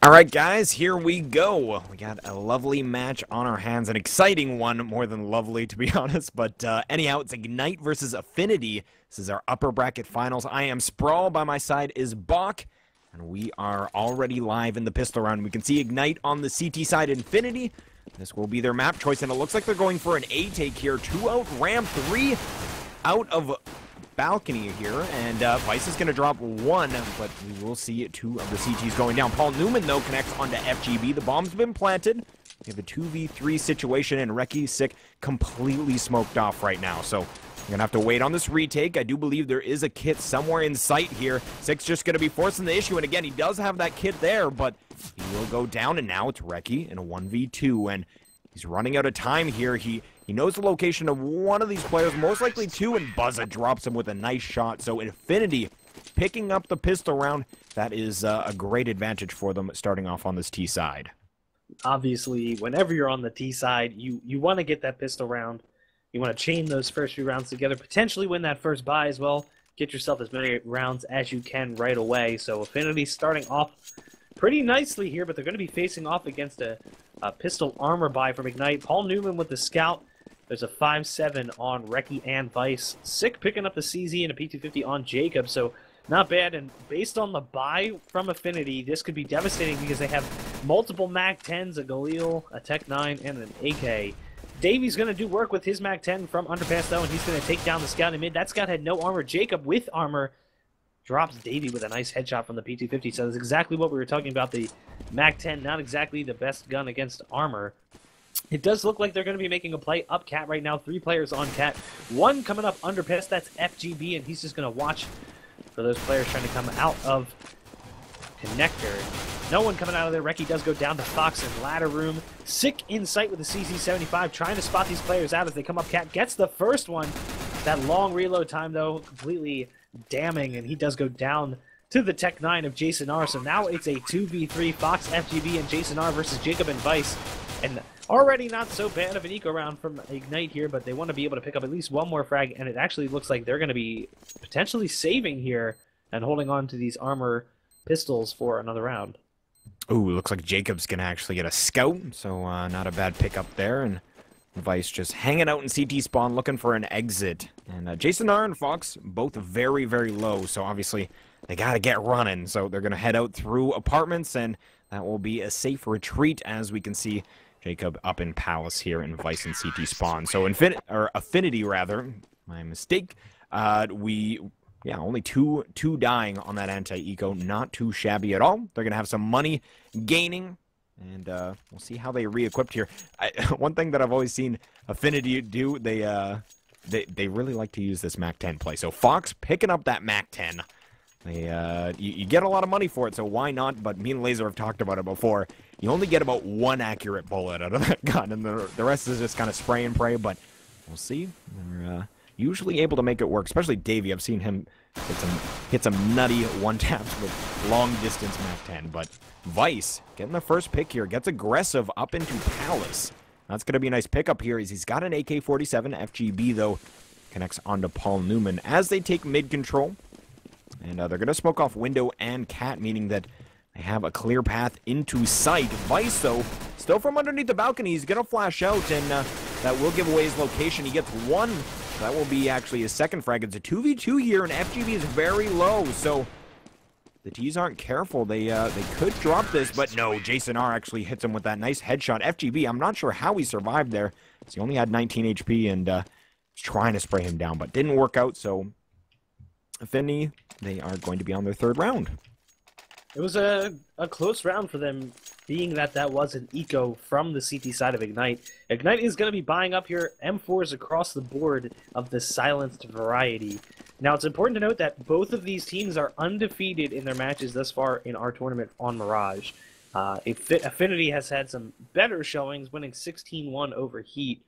Alright guys, here we go. We got a lovely match on our hands, an exciting one, more than lovely to be honest, but anyhow, it's Ignite versus AffNity. This is our upper bracket finals. I am Sprawl, by my side is Bach, and we are already live in the pistol round. We can see Ignite on the CT side, AffNity. This will be their map choice, and it looks like they're going for an A take here. 2 out ramp, 3 out of balcony here, and Vice is going to drop 1, but we will see 2 of the CTs going down. Paul Newman, though, connects onto FGB. The bomb's been planted. We have a 2v3 situation, and Reki Sick completely smoked off right now, so we're going to have to wait on this retake. I do believe there is a kit somewhere in sight here. Sick's just going to be forcing the issue, and again, he does have that kit there, but he will go down, and now it's Reki in a 1v2, and he's running out of time here. He knows the location of one of these players, most likely 2, and Buzza drops him with a nice shot. So AffNity picking up the pistol round. That is a great advantage for them starting off on this T side. Obviously, whenever you're on the T side, you want to get that pistol round. You want to chain those first few rounds together, potentially win that first buy as well. Get yourself as many rounds as you can right away. So AffNity starting off pretty nicely here, but they're going to be facing off against a pistol armor buy from Ignite. Paul Newman with the scout. There's a 5-7 on Reki and Vice. Sick picking up the CZ and a P250 on Jacob, so not bad. And based on the buy from AffNity, this could be devastating because they have multiple MAC-10s, a Galil, a Tech-9, and an AK. Davey's going to do work with his MAC-10 from underpass, though, and he's going to take down the scout in mid. That scout had no armor. Jacob with armor drops Davey with a nice headshot from the P250, so that's exactly what we were talking about. The MAC-10, not exactly the best gun against armor. It does look like they're going to be making a play up Cat right now. 3 players on Cat. 1 coming up underpass, that's FGB, and he's just going to watch for those players trying to come out of connector. No one coming out of there. Reki does go down to Fox in ladder room. Sick in sight with the CZ75, trying to spot these players out as they come up. Cat gets the first one. That long reload time, though, completely damning, and he does go down to the Tech-9 of Jason R. So now it's a 2v3, Fox, FGB, and Jason R versus Jacob and Vice. And already not so bad of an eco round from Ignite here, but they want to be able to pick up at least 1 more frag, and it actually looks like they're going to be potentially saving here and holding on to these armor pistols for another round. Ooh, looks like Jacob's going to actually get a scout, so not a bad pickup there, and Vice just hanging out in CT spawn looking for an exit. And Jason R and Fox both very, very low, so obviously they got to get running, so they're going to head out through apartments, and that will be a safe retreat, as we can see Jacob up in Palace here in Vice and CT spawn. So AffNity rather, my mistake. Only two dying on that anti-eco, not too shabby at all. They're gonna have some money gaining, and we'll see how they re-equipped here. One thing that I've always seen AffNity do, they really like to use this MAC-10 play. So Fox picking up that MAC-10. You get a lot of money for it, so why not? But me and Laser have talked about it before. You only get about 1 accurate bullet out of that gun, and the rest is just kind of spray and pray, but we'll see. They're usually able to make it work, especially Davey. I've seen him hit some nutty one-taps with long-distance MAC-10, but Vice getting the first pick here, gets aggressive up into Palace. That's going to be a nice pickup here. He's got an AK-47. FGB, though, connects onto Paul Newman as they take mid-control. And they're going to smoke off window and Cat, meaning that they have a clear path into sight. Vice, though, still from underneath the balcony. He's going to flash out, and that will give away his location. He gets 1. That will be actually his second frag. It's a 2v2 here, and FGB is very low. So the T's aren't careful. They could drop this, but no. Jason R actually hits him with that nice headshot. FGB, I'm not sure how he survived there. He only had 19 HP, and was trying to spray him down, but didn't work out. So AffNity, they are going to be on their 3rd round. It was a close round for them, being that was an eco from the CT side of Ignite. Ignite is going to be buying up here M4s across the board of the silenced variety. Now, it's important to note that both of these teams are undefeated in their matches thus far in our tournament on Mirage. AffNity has had some better showings, winning 16-1 over Heat,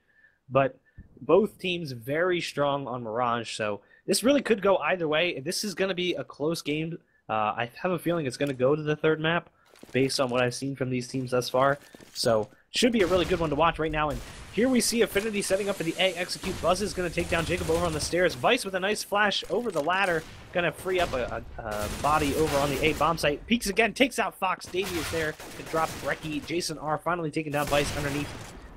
but both teams very strong on Mirage, so this really could go either way. This is going to be a close game. I have a feeling it's going to go to the 3rd map based on what I've seen from these teams thus far. So, should be a really good one to watch right now. And here we see AffNity setting up for the A execute. Buzz is going to take down Jacob over on the stairs. Vice with a nice flash over the ladder. Gonna free up a body over on the A bomb site. Peeks again, takes out Fox. Davey is there to drop Reki. Jason R finally taking down Vice underneath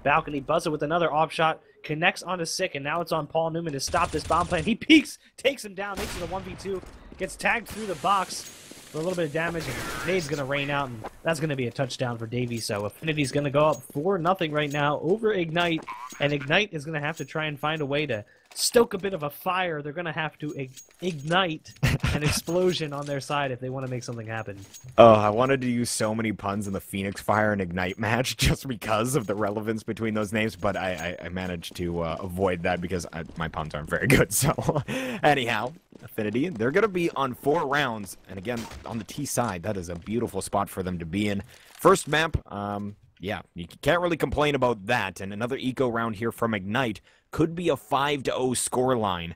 balcony. Buzzer with another off shot. Connects onto Sick, and now it's on Paul Newman to stop this bomb plant. He peeks, takes him down, makes it a 1v2. Gets tagged through the box for a little bit of damage, and Nade's gonna rain out, and that's gonna be a touchdown for Davey. So AffNity's gonna go up 4-0 right now over Ignite, and Ignite is gonna have to try and find a way to stoke a bit of a fire. They're going to have to ignite an explosion on their side if they want to make something happen. Oh, I wanted to use so many puns in the Phoenix Fire and Ignite match just because of the relevance between those names, but I managed to avoid that because my puns aren't very good. So anyhow, AffNity, they're going to be on 4 rounds, and again, on the T side, that is a beautiful spot for them to be in. First map, yeah, you can't really complain about that, and another eco round here from Ignite could be a 5-0 scoreline.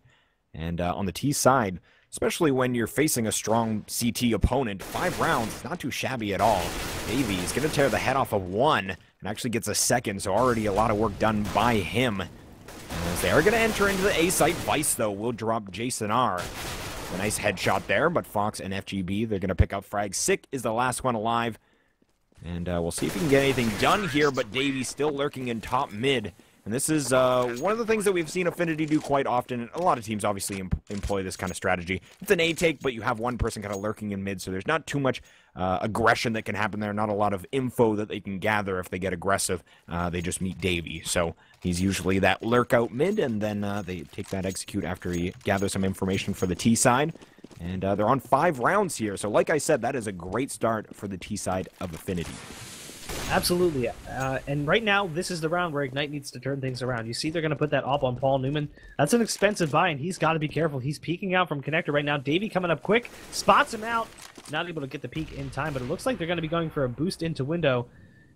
And on the T side, especially when you're facing a strong CT opponent, 5 rounds is not too shabby at all. Davey is going to tear the head off of 1 and actually gets a second, so already a lot of work done by him. As they are going to enter into the A site, Vice, though, will drop Jason R. A nice headshot there, but Fox and FGB, they're going to pick up frags. Sick is the last one alive. And we'll see if he can get anything done here, but Davey still lurking in top mid. And this is one of the things that we've seen AffNity do quite often. A lot of teams obviously employ this kind of strategy. It's an A-take, but you have one person kind of lurking in mid, so there's not too much aggression that can happen there. Not a lot of info that they can gather if they get aggressive. They just meet Davey. So he's usually that lurk out mid, and then they take that execute after he gathers some information for the T side. And they're on 5 rounds here. So like I said, that is a great start for the T side of AffNity. Absolutely. And right now, this is the round where Ignite needs to turn things around. You see they're going to put that op on Paul Newman. That's an expensive buy, and he's got to be careful. He's peeking out from connector right now. Davey coming up quick, spots him out. Not able to get the peek in time, but it looks like they're going to be going for a boost into window.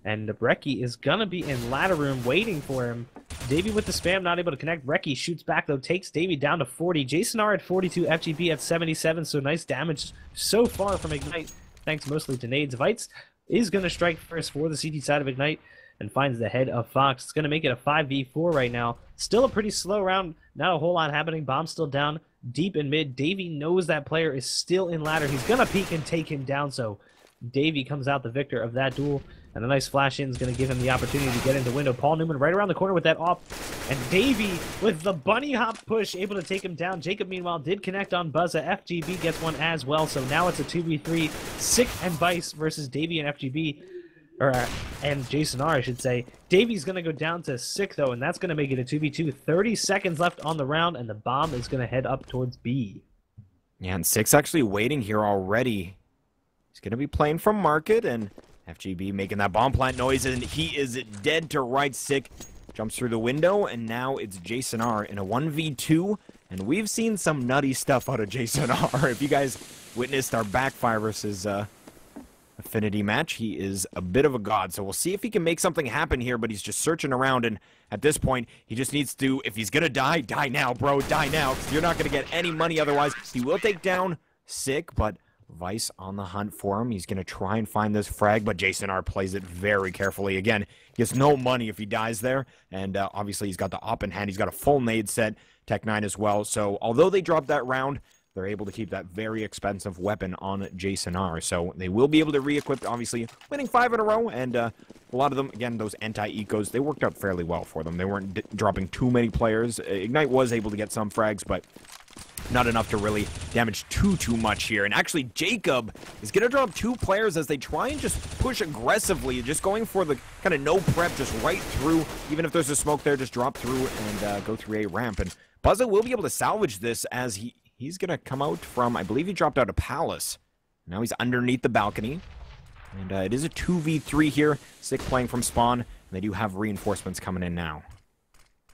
And Reki is going to be in ladder room waiting for him. Davey with the spam, not able to connect. Reki shoots back, though, takes Davey down to 40. Jason R at 42, FGB at 77, so nice damage so far from Ignite, thanks mostly to nades. Vites is going to strike first for the CT side of Ignite and finds the head of Fox. It's going to make it a 5v4 right now. Still a pretty slow round. Not a whole lot happening. Bomb still down deep in mid. Davey knows that player is still in ladder. He's going to peek and take him down, so Davey comes out the victor of that duel. And a nice flash in is going to give him the opportunity to get into window. Paul Newman right around the corner with that op. And Davey with the bunny hop push able to take him down. Jacob, meanwhile, did connect on Buzza. FGB gets one as well. So now it's a 2v3. Sick and Vice versus Davey and FGB. And Jason R, I should say. Davey's going to go down to Sick, though, and that's going to make it a 2v2. 30 seconds left on the round, and the bomb is going to head up towards B. Yeah, and Sick's actually waiting here already. He's going to be playing from market, and FGB making that bomb plant noise, and he is dead to right. Sick jumps through the window, and now it's Jason R in a 1v2, and we've seen some nutty stuff out of Jason R. If you guys witnessed our backfire versus AffNity match, he is a bit of a god, so we'll see if he can make something happen here, but he's just searching around, and at this point, he just needs to, if he's gonna die, die now, bro, die now, because you're not gonna get any money otherwise. He will take down Sick, but Vice on the hunt for him. He's going to try and find this frag, but Jason R plays it very carefully. Again, he gets no money if he dies there, and obviously he's got the op in hand. He's got a full nade set, Tech 9 as well, so although they dropped that round, they're able to keep that very expensive weapon on Jason R, so they will be able to re-equip, obviously, winning 5 in a row, and a lot of them, again, those anti-ecos, they worked out fairly well for them. They weren't dropping too many players. Ignite was able to get some frags, but not enough to really damage too much here. And actually, Jacob is going to drop 2 players as they try and just push aggressively, just going for the kind of no prep, just right through. Even if there's a smoke there, just drop through and go through a ramp. And Buzza will be able to salvage this as he's going to come out from, I believe he dropped out of Palace. Now he's underneath the balcony. And it is a 2v3 here. Sick playing from spawn. And they do have reinforcements coming in now.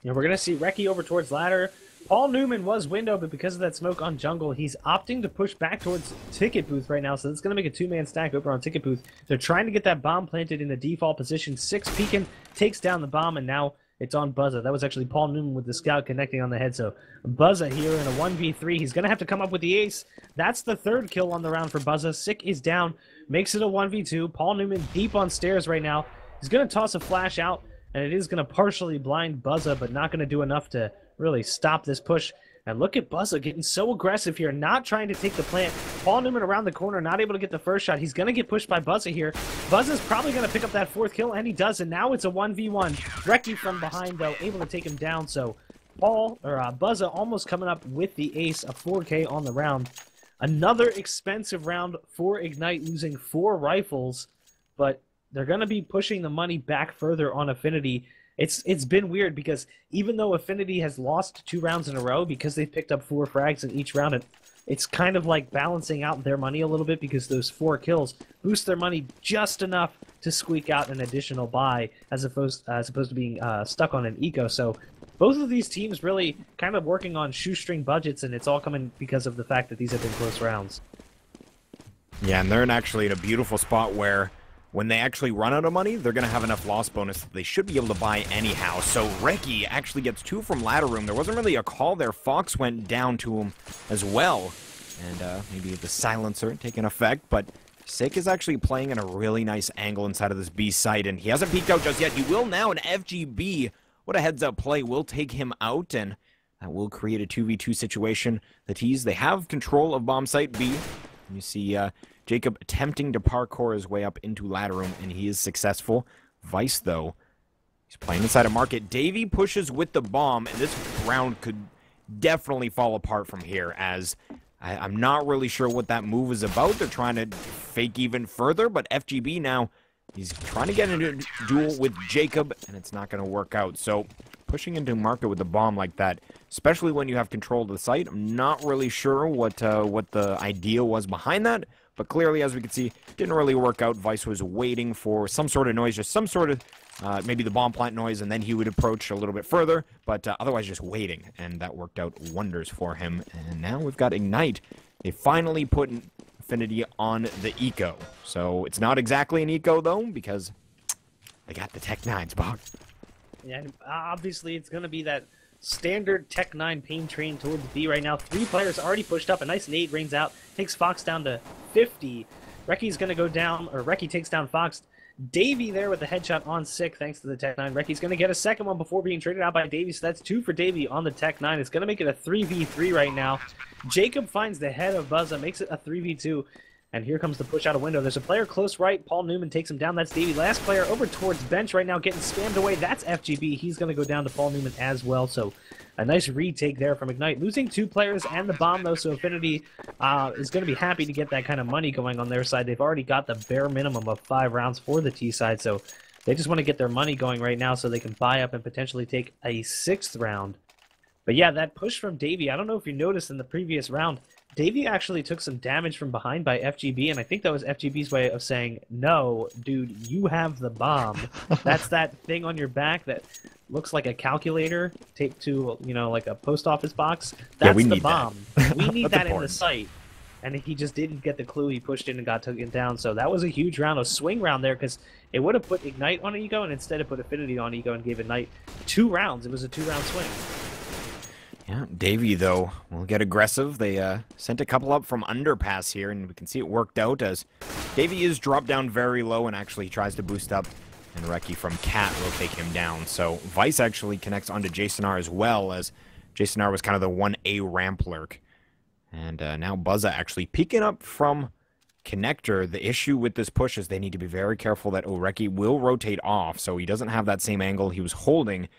Yeah, we're going to see Reki over towards ladder. Paul Newman was window, but because of that smoke on jungle, he's opting to push back towards ticket booth right now, so it's going to make a 2-man stack over on ticket booth. They're trying to get that bomb planted in the default position. 6 peeking, takes down the bomb, and now it's on Buzza. That was actually Paul Newman with the scout connecting on the head, so Buzza here in a 1v3. He's going to have to come up with the ace. That's the 3rd kill on the round for Buzza. Sick is down, makes it a 1v2. Paul Newman deep on stairs right now. He's going to toss a flash out, and it is going to partially blind Buzza, but not going to do enough to really stop this push. And look at Buzza getting so aggressive here, not trying to take the plant. Paul Newman around the corner, not able to get the first shot. He's going to get pushed by Buzza here. Buzza's probably going to pick up that 4th kill, and he does, and now it's a 1v1. Reki from behind, though, able to take him down, so Buzza almost coming up with the ace, a 4K on the round. Another expensive round for Ignite, losing 4 rifles, but they're going to be pushing the money back further on AffNity. It's been weird because even though AffNity has lost 2 rounds in a row because they've picked up 4 frags in each round, it's kind of like balancing out their money a little bit because those 4 kills boost their money just enough to squeak out an additional buy as opposed to being stuck on an eco. So both of these teams really kind of working on shoestring budgets, and it's all coming because of the fact that these have been close rounds. Yeah, and they're actually in a beautiful spot where when they actually run out of money, they're going to have enough loss bonus that they should be able to buy anyhow. So Reki actually gets 2 from ladder room. There wasn't really a call there. Fox went down to him as well. And maybe the silencer taking effect, but Sick is actually playing in a really nice angle inside of this B site, and he hasn't peeked out just yet. He will now, and FGB, what a heads-up play, will take him out, and that will create a 2v2 situation. The T's, they have control of bomb site B. You see Jacob attempting to parkour his way up into ladder room, and he is successful. Vice, though, he's playing inside a market. Davey pushes with the bomb, and this round could definitely fall apart from here, as I'm not really sure what that move is about. They're trying to fake even further, but FGB now, he's trying to get into a duel with Jacob, and it's not going to work out. So pushing into market with a bomb like that, especially when you have control of the site, I'm not really sure what the idea was behind that, but clearly, as we can see, didn't really work out. Vice was waiting for some sort of noise, just some sort of maybe the bomb plant noise, and then he would approach a little bit further, but otherwise just waiting, and that worked out wonders for him. And now we've got Ignite. They finally put AffNity on the eco. So it's not exactly an eco, though, because they got the Tech 9s, Bob. Yeah, obviously it's going to be that standard Tech 9 pain train towards B right now. 3 players already pushed up. A nice nade rains out, takes Fox down to 50. Reki's going to go down, or Reki takes down Fox. Davey there with the headshot on Sick, thanks to the Tech 9. Reki's going to get a second one before being traded out by Davey, so that's 2 for Davey on the Tech 9. It's going to make it a 3v3 right now. Jacob finds the head of Buzza, makes it a 3v2, and here comes the push out a window. There's a player close right. Paul Newman takes him down. That's Davey. Last player over towards bench right now, getting spammed away. That's FGB. He's going to go down to Paul Newman as well, so a nice retake there from Ignite. Losing 2 players and the bomb, though, so AffNity is going to be happy to get that kind of money going on their side. They've already got the bare minimum of 5 rounds for the T side, so they just want to get their money going right now so they can buy up and potentially take a 6th round. But yeah, that push from Davey, I don't know if you noticed in the previous round, Davey actually took some damage from behind by FGB, and I think that was FGB's way of saying, no, dude, you have the bomb. That's that thing on your back that looks like a calculator taped to, you know, like a post office box. That's the bomb. We need that in the site. And he just didn't get the clue. He pushed in and got taken down. So that was a huge round, a swing round there, because it would have put Ignite on Eco, and instead it put AffNity on Eco and gave Ignite 2 rounds. It was a 2-round swing. Yeah, Davey, though, will get aggressive. They sent a couple up from underpass here, and we can see it worked out as Davey is dropped down very low and actually tries to boost up, and Reki from Cat will take him down. So Vice actually connects onto Jason R as well, as Jason R was kind of the 1A ramp lurk. And now Buzza actually peeking up from Connector. The issue with this push is they need to be very careful that Reki will rotate off, so he doesn't have that same angle he was holding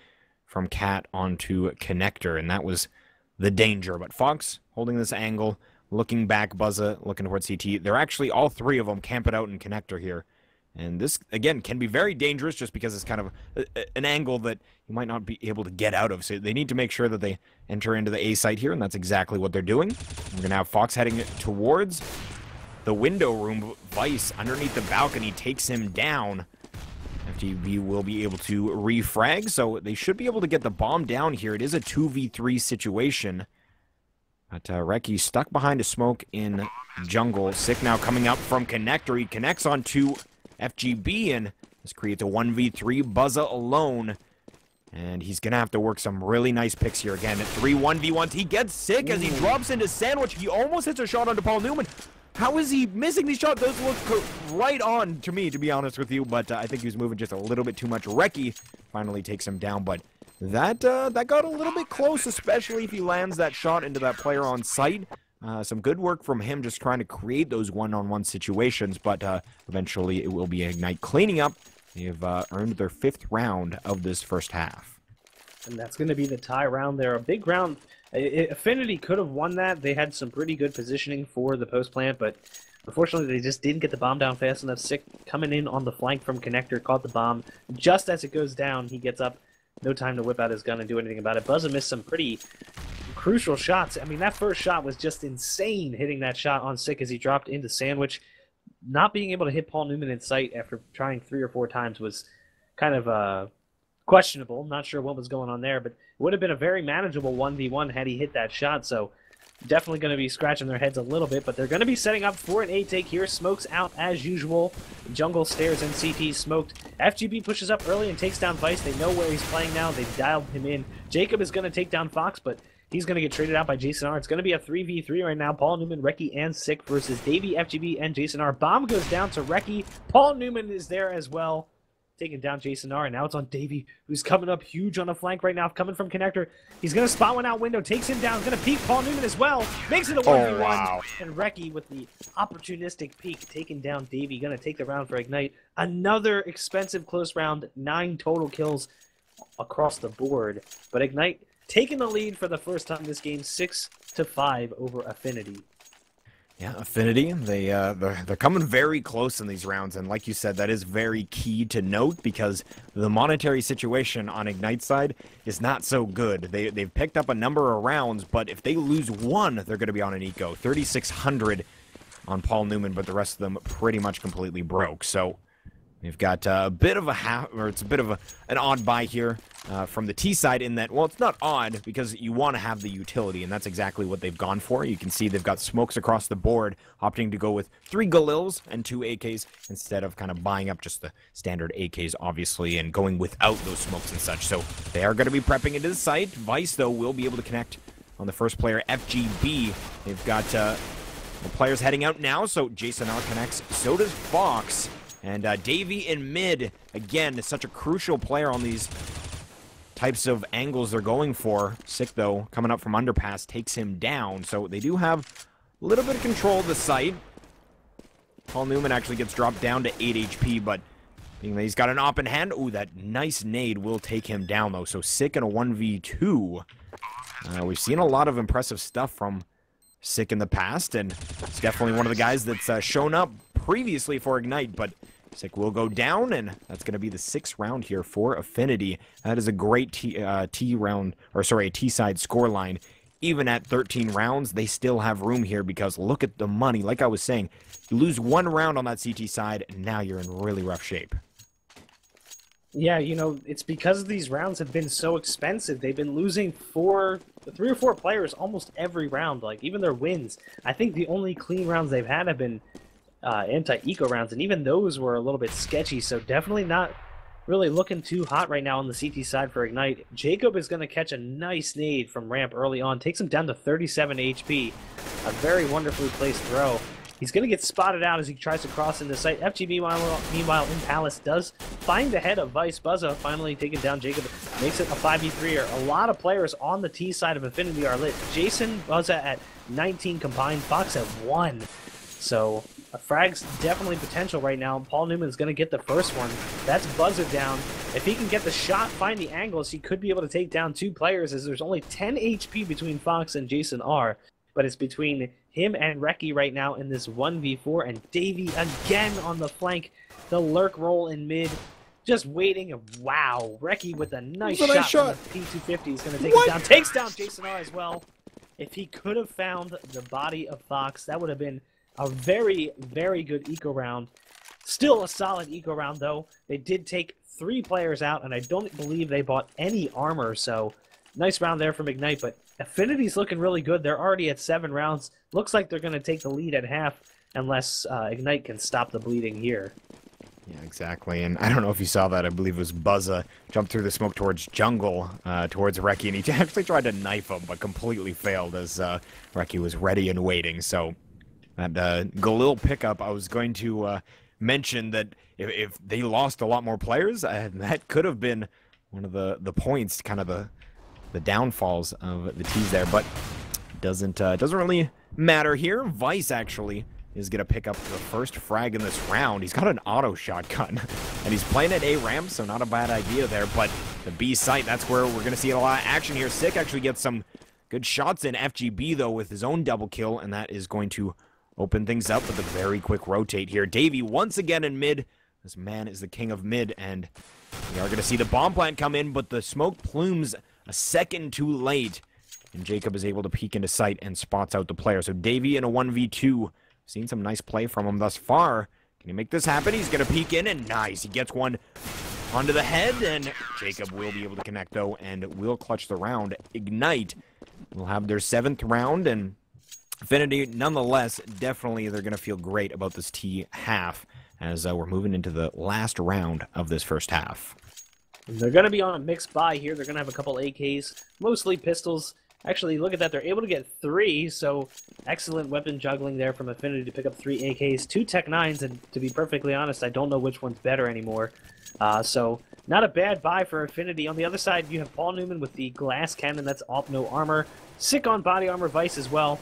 from Cat onto Connector, and that was the danger. But Fox holding this angle, looking back, Buzza looking towards CT. They're actually, all 3 of them, camp it out in Connector here. And this, again, can be very dangerous just because it's kind of an angle that you might not be able to get out of. So they need to make sure that they enter into the A site here, and that's exactly what they're doing. We're going to have Fox heading towards the window room. Vice, underneath the balcony, takes him down. FGB will be able to refrag, so they should be able to get the bomb down here. It is a 2v3 situation. But Reki stuck behind a smoke in jungle. Sick now coming up from Connector. He connects onto FGB, and this creates a 1v3. Buzza alone. And he's going to have to work some really nice picks here again. At 3 1v1s. He gets Sick as he drops into Sandwich. He almost hits a shot onto Paul Newman. How is he missing these shots? Those look right on to me, to be honest with you, but I think he was moving just a little bit too much. Reki finally takes him down, but that got a little bit close, especially if he lands that shot into that player on site. Some good work from him just trying to create those one-on-one situations, but eventually it will be Ignite cleaning up. They've earned their 5th round of this first half. And that's going to be the tie round there. A big round. AffNity could have won that. They had some pretty good positioning for the post plant, but unfortunately they just didn't get the bomb down fast enough. Sick coming in on the flank from Connector, caught the bomb. Just as it goes down, he gets up. No time to whip out his gun and do anything about it. Buzza missed some pretty crucial shots. I mean, that first shot was just insane, hitting that shot on Sick as he dropped into Sandwich. Not being able to hit Paul Newman in sight after trying 3 or 4 times was kind of questionable. Not sure what was going on there, but it would have been a very manageable 1v1 had he hit that shot, so definitely going to be scratching their heads a little bit, but they're going to be setting up for an A take here. Smokes out as usual. Jungle stairs and CT smoked. FGB pushes up early and takes down Vice. They know where he's playing now. They've dialed him in. Jacob is going to take down Fox, but he's going to get traded out by Jason R. It's going to be a 3v3 right now. Paul Newman, Reki, and Sick versus Davey, FGB, and Jason R. Bomb goes down to Reki. Paul Newman is there as well, taking down Jason R. And now it's on Davey, who's coming up huge on the flank right now, coming from Connector. He's going to spot one out window, takes him down, going to peek Paul Newman as well. Makes it a 1v1. Oh, wow. And Reki with the opportunistic peek, taking down Davey. Going to take the round for Ignite. Another expensive close round, 9 total kills across the board. But Ignite taking the lead for the first time this game, 6-5 over AffNity. Yeah, AffNity, they're coming very close in these rounds, and like you said, that is very key to note because the monetary situation on Ignite's side is not so good. They've picked up a number of rounds, but if they lose one, they're going to be on an eco. 3,600 on Paul Newman, but the rest of them pretty much completely broke. So we've got a bit of an odd buy here from the T side in that, well, it's not odd because you want to have the utility, and that's exactly what they've gone for. You can see they've got smokes across the board, opting to go with 3 Galils and 2 AKs instead of kind of buying up just the standard AKs, obviously, and going without those smokes and such. So they are going to be prepping into the site. Vice, though, will be able to connect on the first player, FGB. They've got the players heading out now, so Jason R connects. So does Fox. And Davey in mid, again, is such a crucial player on these types of angles they're going for. Sick, though, coming up from underpass, takes him down. So they do have a little bit of control of the site. Paul Newman actually gets dropped down to 8 HP, but being that he's got an op in hand, ooh, that nice nade will take him down, though. So Sick in a 1v2. We've seen a lot of impressive stuff from Sick in the past, and it's definitely one of the guys that's shown up previously for Ignite, but Sick will go down, and that's going to be the 6th round here for AffNity. That is a great T-side scoreline. Even at 13 rounds, they still have room here because look at the money. Like I was saying, you lose 1 round on that CT side, and now you're in really rough shape. Yeah, you know, it's because these rounds have been so expensive. They've been losing 3 or 4 players almost every round, like even their wins. I think the only clean rounds they've had have been anti-eco rounds, and even those were a little bit sketchy, so definitely not really looking too hot right now on the CT side for Ignite. Jacob is going to catch a nice nade from ramp early on, takes him down to 37 HP. A very wonderfully placed throw. He's going to get spotted out as he tries to cross into sight. FGB, meanwhile, in Palace, does find the head of Vice. Buzza finally taking down Jacob. Makes it a 5v3. A lot of players on the T side of AffNity are lit. Jason, Buzza at 19 combined. Fox at 1. So, a frag's definitely potential right now. Paul Newman's going to get the first one. That's Buzzer down. If he can get the shot, find the angles, he could be able to take down 2 players, as there's only 10 HP between Fox and Jason R. But it's between him and Reki right now in this 1v4, and Davey again on the flank. The lurk roll in mid, just waiting. Wow, Reki with a nice shot from the P250. He's going to take it down. Takes down Jason R as well. If he could have found the body of Fox, that would have been a very, very good eco round. Still a solid eco round, though. They did take 3 players out, and I don't believe they bought any armor, so nice round there from Ignite, but AffNity's looking really good. They're already at 7 rounds. Looks like they're going to take the lead at half unless Ignite can stop the bleeding here. Yeah, exactly. And I don't know if you saw that. I believe it was Buzza jumped through the smoke towards jungle, towards Reki, and he actually tried to knife him, but completely failed as Reki was ready and waiting. So that Galil pickup, I was going to mention that if they lost a lot more players, that could have been one of the points, kind of the downfalls of the T's there, but doesn't really matter here. Vice actually is going to pick up the first frag in this round. He's got an auto shotgun, and he's playing at A ramp, so not a bad idea there, but the B site, that's where we're going to see a lot of action here. Sick actually gets some good shots in. FGB, though, with his own double kill, and that is going to open things up with a very quick rotate here. Davey once again in mid. This man is the king of mid, and we are going to see the bomb plant come in, but the smoke plumes a second too late, and Jacob is able to peek into sight and spots out the player. So Davey in a 1v2. Seen some nice play from him thus far. Can he make this happen? He's going to peek in, and nice. He gets one onto the head, and Jacob will be able to connect, though, and will clutch the round. Ignite will have their 7th round, and AffNity, nonetheless, definitely they're going to feel great about this T half as we're moving into the last round of this first half. They're going to be on a mixed buy here. They're going to have a couple AKs, mostly pistols. Actually, look at that. They're able to get 3, so excellent weapon juggling there from AffNity to pick up 3 AKs, 2 Tech 9s, and to be perfectly honest, I don't know which one's better anymore. So not a bad buy for AffNity. On the other side, you have Paul Newman with the glass cannon. That's op no armor. Sick on body armor Vice as well.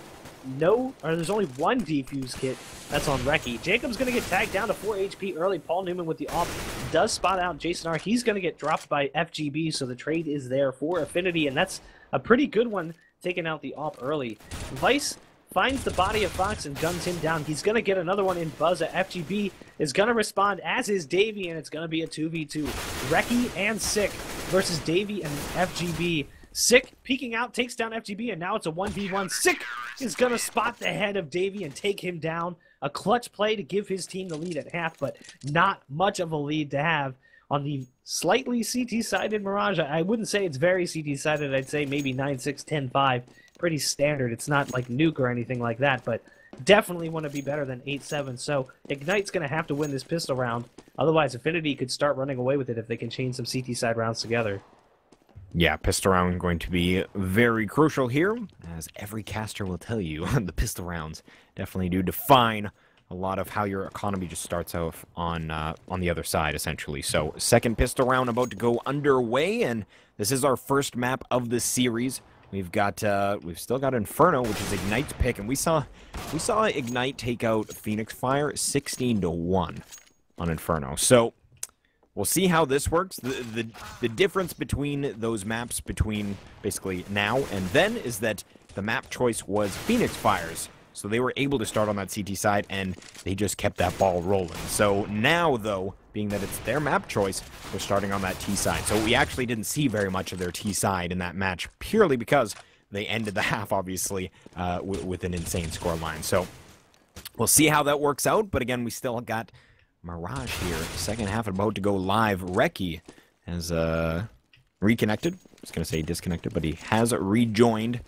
There's only 1 defuse kit. That's on Reki. Jacob's going to get tagged down to 4 HP early. Paul Newman with the op does spot out Jason R. He's going to get dropped by FGB, so the trade is there for AffNity, and that's a pretty good one, taking out the op early. Vice finds the body of Fox and guns him down. He's going to get another one in Buzz. FGB is going to respond, as is Davey, and it's going to be a 2v2. Reki and Sick versus Davey and FGB. Sick peeking out, takes down FGB, and now it's a 1v1. Sick is going to spot the head of Davey and take him down. A clutch play to give his team the lead at half, but not much of a lead to have. On the slightly CT-sided Mirage, I wouldn't say it's very CT-sided. I'd say maybe 9-6, 10-5. Pretty standard. It's not like Nuke or anything like that, but definitely want to be better than 8-7. So Ignite's going to have to win this pistol round. Otherwise, AffNity could start running away with it if they can chain some CT-side rounds together. Yeah, pistol round going to be very crucial here, as every caster will tell you. The pistol rounds definitely do define a lot of how your economy just starts off on the other side, essentially. So, second pistol round about to go underway, and this is our first map of the series. We've still got Inferno, which is Ignite's pick, and we saw Ignite take out Phoenix Fire 16-1 on Inferno. So, we'll see how this works. The difference between those maps between basically now and then is that the map choice was Phoenix Fire's. So they were able to start on that CT side, and they just kept that ball rolling. So now, though, being that it's their map choice, they're starting on that T side. So we actually didn't see very much of their T side in that match, purely because they ended the half, obviously, with an insane score line. So we'll see how that works out. But again, we still got Mirage here. Second half about to go live. Reki has reconnected. I was going to say disconnected, but he has rejoined.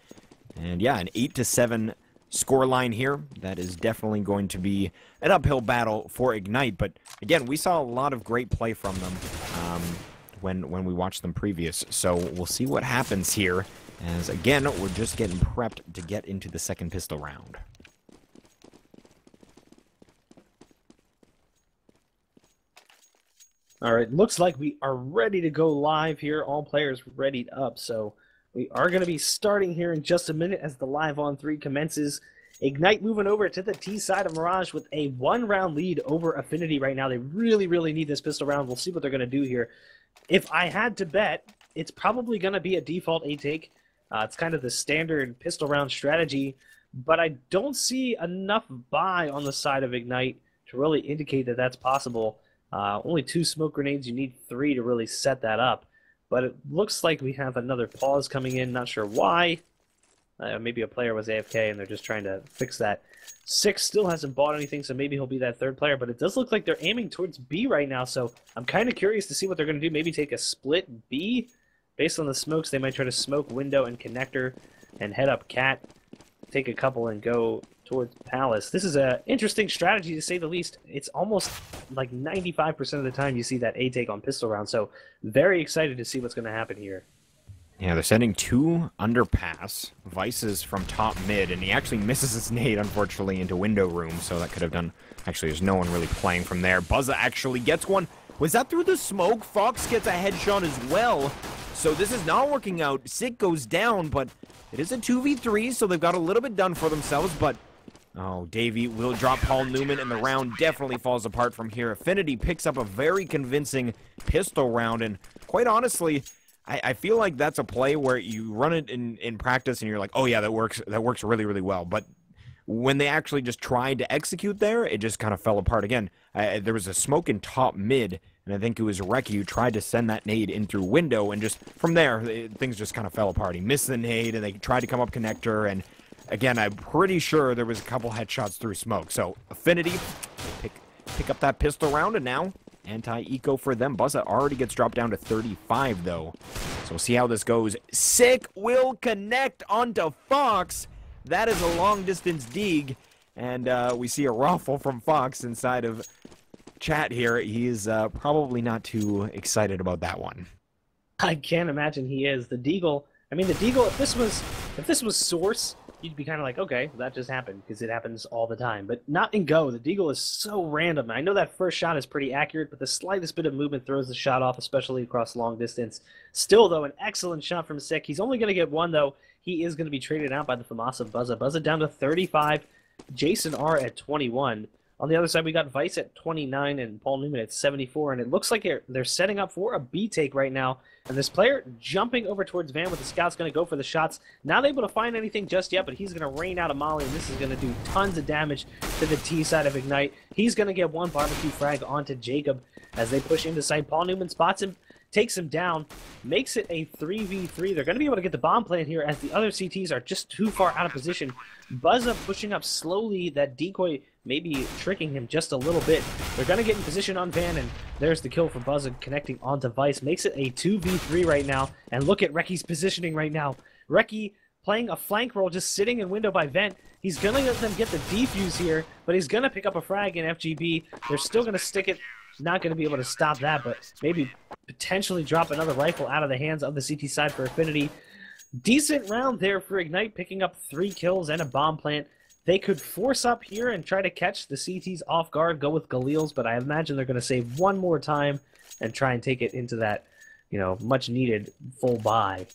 And yeah, an 8-7 score line here. That is definitely going to be an uphill battle for Ignite. But again, we saw a lot of great play from them when we watched them previous. So we'll see what happens here. As again, we're just getting prepped to get into the second pistol round. All right, looks like we are ready to go live here. All players readied up, so we are going to be starting here in just a minute as the live on 3 commences. Ignite moving over to the T side of Mirage with a 1-round lead over AffNity right now. They really, really need this pistol round. We'll see what they're going to do here. If I had to bet, it's probably going to be a default A-take. It's kind of the standard pistol round strategy, but I don't see enough buy on the side of Ignite to really indicate that that's possible. Only 2 smoke grenades. You need 3 to really set that up. But it looks like we have another pause coming in. Not sure why. Maybe a player was AFK and they're just trying to fix that. 6 still hasn't bought anything, so maybe he'll be that 3rd player. But it does look like they're aiming towards B right now, so I'm kind of curious to see what they're going to do. Maybe take a split B. Based on the smokes, they might try to smoke window and connector and head up cat. Take a couple and go towards Palace. This is an interesting strategy, to say the least. It's almost like 95% of the time you see that A-take on pistol round, so very excited to see what's going to happen here. Yeah, they're sending 2 underpass. Vices from top mid, and he actually misses his nade, unfortunately, into window room, so that could have done... Actually, there's no one really playing from there. Buzza actually gets one Was that through the smoke? Fox gets a headshot as well. So this is not working out. Sick goes down, but it is a 2v3, so they've got a little bit done for themselves, but... Oh, Davey will drop Paul Newman, and the round definitely falls apart from here. AffNity picks up a very convincing pistol round, and quite honestly, I feel like that's a play where you run it in practice, and you're like, oh yeah, that works really, really well. But when they actually just tried to execute there, it just kind of fell apart again. There was a smoke in top mid, and I think it was Reki who tried to send that nade in through window, and just from there, things just kind of fell apart. He missed the nade, and they tried to come up connector, and again, I'm pretty sure there was a couple headshots through smoke. So, AffNity pick up that pistol round, and now anti-eco for them. Buzza already gets dropped down to 35, though. So we'll see how this goes. Sick will connect onto Fox. That is a long-distance dig, and we see a ruffle from Fox inside of chat here. He is probably not too excited about that one. I can't imagine he is. The Deagle, I mean, the Deagle, if this was Source, you'd be kind of like, okay, that just happened, because it happens all the time. But not in Go. The Deagle is so random. I know that first shot is pretty accurate, but the slightest bit of movement throws the shot off, especially across long distance. Still, though, an excellent shot from Sick. He's only going to get one, though. He is going to be traded out by the FAMASA Buzza. Buzza down to 35, Jason R at 21. On the other side, we got Vice at 29 and Paul Newman at 74, and it looks like they're setting up for a B take right now. And this player jumping over towards Van with the scout's going to go for the shots. Not able to find anything just yet, but he's going to rain out a molly, and this is going to do tons of damage to the T side of Ignite. He's going to get one barbecue frag onto Jacob as they push into sight. Paul Newman spots him, takes him down, makes it a 3v3. They're going to be able to get the bomb plant here as the other CTs are just too far out of position. Buzza pushing up slowly, that decoy maybe tricking him just a little bit. They're going to get in position on Van, and there's the kill for Buzza connecting onto Vice. Makes it a 2v3 right now, and look at Reki's positioning right now. Reki playing a flank roll, just sitting in window by Vent. He's going to let them get the defuse here, but he's going to pick up a frag in FGB. They're still going to stick it. Not going to be able to stop that, but maybe potentially drop another rifle out of the hands of the CT side for AffNity. Decent round there for Ignite, picking up 3 kills and a bomb plant. They could force up here and try to catch the CTs off guard, go with Galil's, but I imagine they're going to save one more time and try and take it into that, much-needed full buy.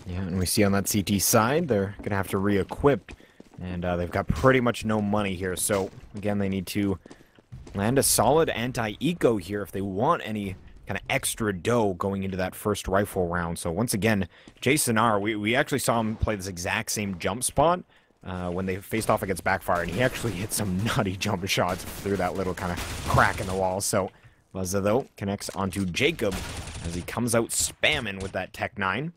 Yeah, and we see on that CT side, they're going to have to re-equip, and they've got pretty much no money here. So, again, they need to land a solid anti-eco here if they want any kind of extra dough going into that first rifle round. So, once again, Jason R., we actually saw him play this exact same jump spot when they faced off against Backfire, and he actually hit some nutty jump shots through that little kind of crack in the wall. So, Buzza, though, connects onto Jacob as he comes out spamming with that Tech 9.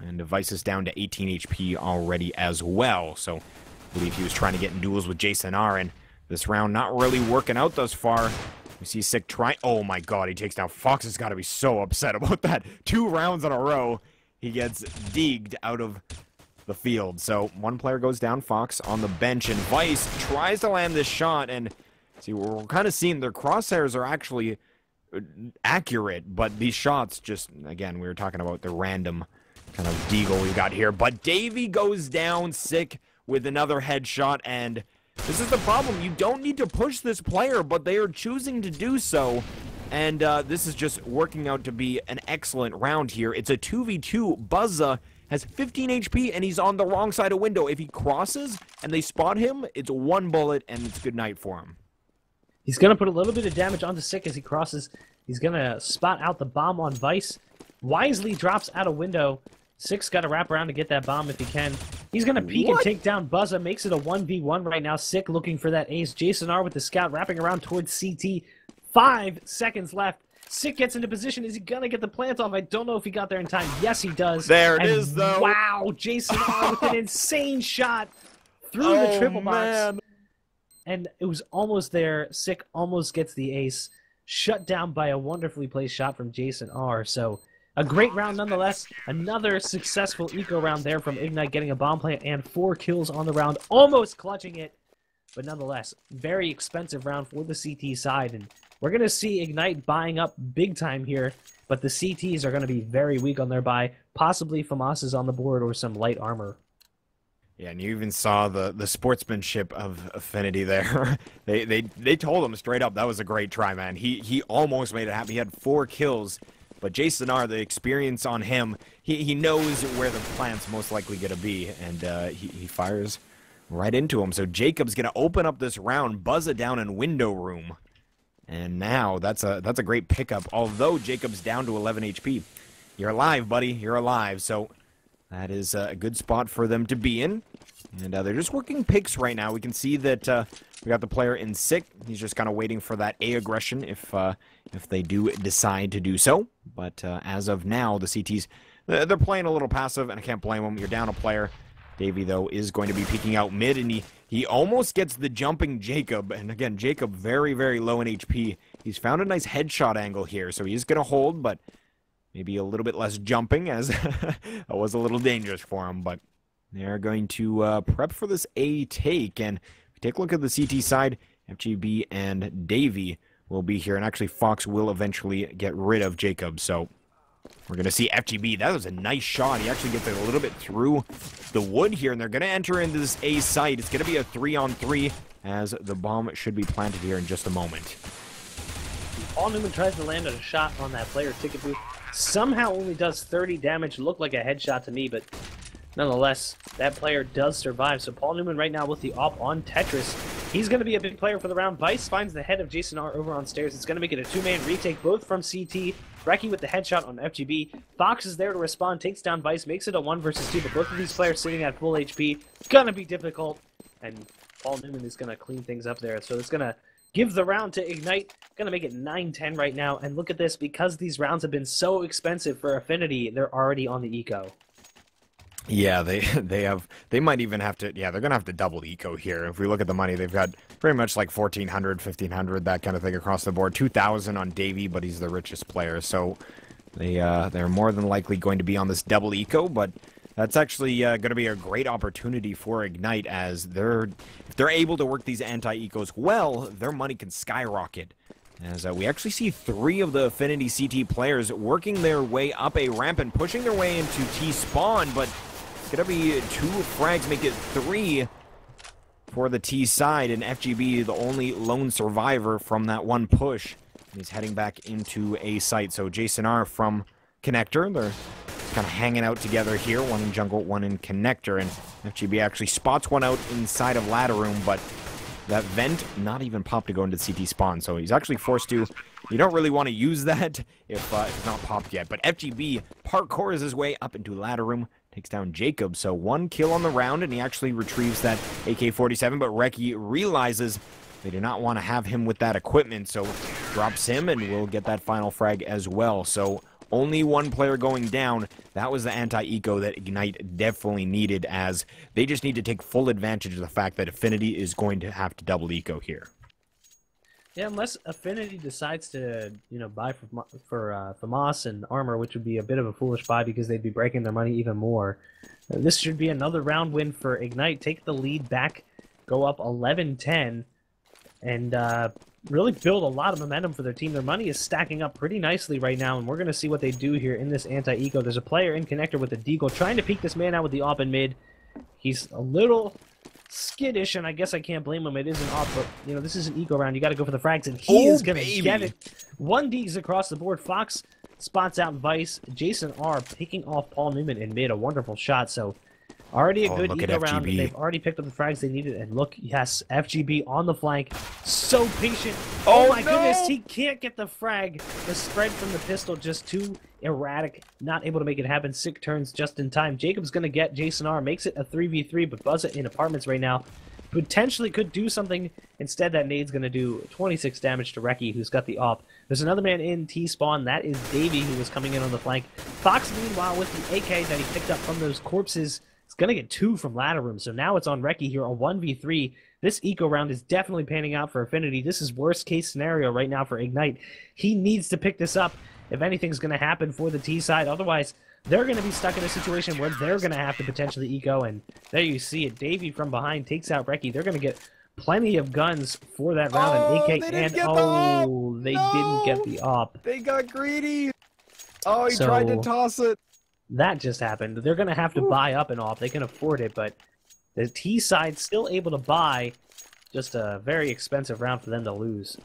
And Device is down to 18 HP already as well. So, I believe he was trying to get in duels with Jason R. And this round not really working out thus far. We see Sick try. Oh my god, he takes down Fox. Has got to be so upset about that. 2 rounds in a row, he gets digged out of the field. So, one player goes down, Fox on the bench. And Vice tries to land this shot. And see, we're kind of seeing their crosshairs are actually accurate. But these shots just, again, we were talking about the random kind of deagle we got here. But Davey goes down, Sick with another headshot, and this is the problem. You don't need to push this player, but they are choosing to do so, and this is just working out to be an excellent round here. It's a 2v2. Buzza has 15 HP, and he's on the wrong side of window. If he crosses and they spot him, it's 1 bullet, and it's good night for him. He's going to put a little bit of damage onto Sick as he crosses. He's going to spot out the bomb on Vice. Wisely drops out a window. Sick's got to wrap around to get that bomb if he can. He's going to peek and take down Buzza. Makes it a 1v1 right now. Sick looking for that ace. Jason R with the scout wrapping around towards CT. 5 seconds left. Sick gets into position. Is he going to get the plant off? I don't know if he got there in time. Yes, he does. There it is, though. Wow, Jason R with an insane shot through the triple box. And it was almost there. Sick almost gets the ace. Shut down by a wonderfully placed shot from Jason R. So, a great round nonetheless. Another successful eco round there from Ignite, getting a bomb plant and 4 kills on the round, almost clutching it. But nonetheless, very expensive round for the CT side. And we're going to see Ignite buying up big time here. But the CTs are going to be very weak on their buy. Possibly FAMASA's on the board or some light armor. Yeah, and you even saw the sportsmanship of AffNity there. they told him straight up that was a great try, man. He almost made it happen. He had 4 kills, but Jason R, the experience on him, he knows where the plant's most likely gonna be, and he fires right into him. So Jacob's gonna open up this round, buzz it down in window room, and now that's a great pickup. Although Jacob's down to 11 HP, you're alive, buddy. You're alive. So that is a good spot for them to be in. And they're just working picks right now. We can see that we got the player in sick. He's just kind of waiting for that A aggression if they do decide to do so. But as of now, the CTs, they're playing a little passive, and I can't blame them. You're down a player. Davey, though, is going to be peeking out mid, and he almost gets the jumping Jacob. And again, Jacob very, very low in HP. He's found a nice headshot angle here, so he's going to hold, but maybe a little bit less jumping, as that was a little dangerous for him. But they're going to prep for this A take. And if you take a look at the CT side, FGB and Davey will be here. And actually, Fox will eventually get rid of Jacob. So we're going to see FGB. That was a nice shot. He actually gets it a little bit through the wood here. And they're going to enter into this A site. It's going to be a 3-on-3, as the bomb should be planted here in just a moment. Paul Newman tries to land a shot on that player ticket booth. Somehow only does 30 damage. Looked like a headshot to me, but nonetheless, that player does survive. So Paul Newman right now with the op on Tetris. He's going to be a big player for the round. Vice finds the head of Jason R over on stairs. It's going to make it a 2-man retake, both from CT. Brecky with the headshot on FGB. Fox is there to respond, takes down Vice, makes it a 1 versus 2, but both of these players sitting at full HP. Going to be difficult, and Paul Newman is going to clean things up there. So it's going to give the round to Ignite. Going to make it 9-10 right now. And look at this, because these rounds have been so expensive for AffNity, they're already on the eco. Yeah, they might even have to, yeah, they're going to have to double eco here. If we look at the money, they've got pretty much like 1,400, 1,500, that kind of thing across the board. 2,000 on Davey, but he's the richest player. So they're more than likely going to be on this double eco, but that's actually going to be a great opportunity for Ignite, as if they're able to work these anti-ecos well, their money can skyrocket. As we actually see 3 of the AffNity CT players working their way up a ramp and pushing their way into T-spawn, but it's going to be 2 frags, make it 3 for the T side, and FGB, the only lone survivor from that one push. He's heading back into A site. So Jason R from Connector, they're kind of hanging out together here, 1 in jungle, 1 in Connector, and FGB actually spots 1 out inside of ladder room, but that vent not even popped to go into CT spawn, so he's actually forced to. You don't really want to use that if it's not popped yet, but FGB parkours his way up into ladder room, takes down Jacob. So 1 kill on the round, and he actually retrieves that AK-47, but Reki realizes they do not want to have him with that equipment, so drops him, and will get that final frag as well. So only 1 player going down. That was the anti-eco that Ignite definitely needed, as they just need to take full advantage of the fact that AffNity is going to have to double eco here. Yeah, unless AffNity decides to, buy for FAMAS and armor, which would be a bit of a foolish buy because they'd be breaking their money even more. This should be another round win for Ignite. Take the lead back, go up 11-10, and really build a lot of momentum for their team. Their money is stacking up pretty nicely right now, and we're going to see what they do here in this anti-eco. There's a player in Connector with a deagle trying to peek this man out with the op in mid. He's a little skittish, and I guess I can't blame him. It is an op, but, this is an eco round. You got to go for the frags, and he is going to get it. 1 Ds across the board. Fox spots out Vice. Jason R picking off Paul Newman in mid. A wonderful shot, so already a good eco round. They've already picked up the frags they needed, and look, yes, FGB on the flank. So patient. Oh my goodness, he can't get the frag. The spread from the pistol just too erratic. Not able to make it happen. Sick turns just in time. Jacob's going to get Jason R. Makes it a 3v3, but Buzz it in apartments right now. Potentially could do something. Instead, that nade's going to do 26 damage to Reki, who's got the op. There's another man in T-spawn. That is Davey, who was coming in on the flank. Fox, meanwhile, with the AK that he picked up from those corpses, is going to get 2 from ladder room. So now it's on Reki here, a 1v3. This eco round is definitely panning out for AffNity. This is worst case scenario right now for Ignite. He needs to pick this up if anything's going to happen for the T side. Otherwise, they're going to be stuck in a situation where they're going to have to potentially eco. And there you see it. Davey from behind takes out Reki. They're going to get plenty of guns for that round. An AK and they didn't get the op. They got greedy. Oh, he tried to toss it. That just happened. They're going to have to buy up an op. They can afford it, but The T side still able to buy, just a very expensive round for them to lose.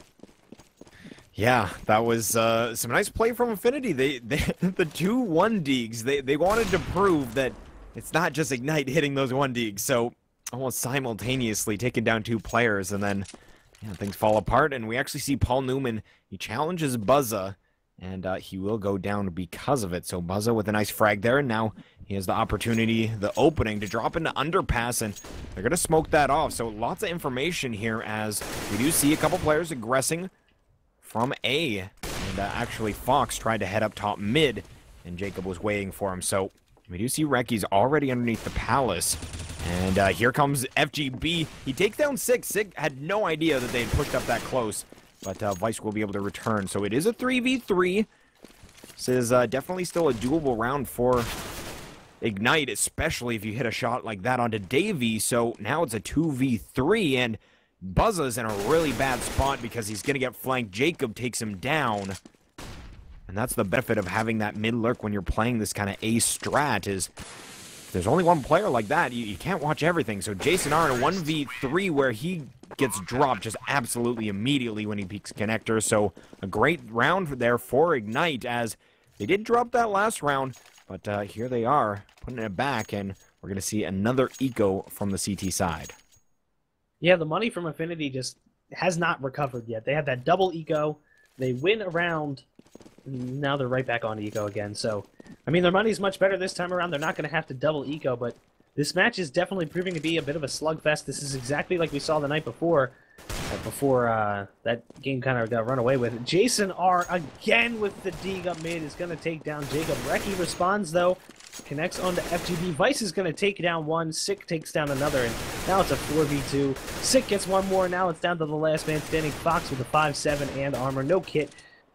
Yeah, that was some nice play from AffNity. They the two 1-deags, they wanted to prove that it's not just Ignite hitting those 1-deags, so almost simultaneously taking down two players, and then things fall apart, and we actually see Paul Newman, he challenges Buzza, and he will go down because of it. So Buzza with a nice frag there, and now he has the opportunity, the opening, to drop into underpass, and they're going to smoke that off. So lots of information here as we do see a couple players aggressing from A. And actually Fox tried to head up top mid, and Jacob was waiting for him. So we do see Reki's already underneath the palace. And here comes FGB. He takes down Sig. Sig had no idea that they had pushed up that close. But Vice will be able to return. So it is a 3v3. This is definitely still a doable round for Ignite, especially if you hit a shot like that onto Davey. So now it's a 2v3, and Buzza's in a really bad spot because he's going to get flanked. Jacob takes him down. And that's the benefit of having that mid lurk when you're playing this kind of A strat, is if there's only one player like that, you can't watch everything. So Jason R in a 1v3 where he gets dropped just absolutely immediately when he peeks connector. So a great round there for Ignite, as they did drop that last round, but here they are putting it back, and we're going to see another eco from the CT side. Yeah, the money from AffNity just has not recovered yet. They had that double eco, they win a round, now they're right back on eco again. So, I mean, their money's much better this time around. They're not going to have to double eco, but this match is definitely proving to be a bit of a slugfest. This is exactly like we saw the night before, that game kind of got run away with. Jason R again with the dig up mid is going to take down Jacob. Reki responds though, connects onto FGB. Vice is going to take down one. Sick takes down another, and now it's a 4v2. Sick gets one more. Now it's down to the last man standing. Fox with a 5-7 and armor, no kit.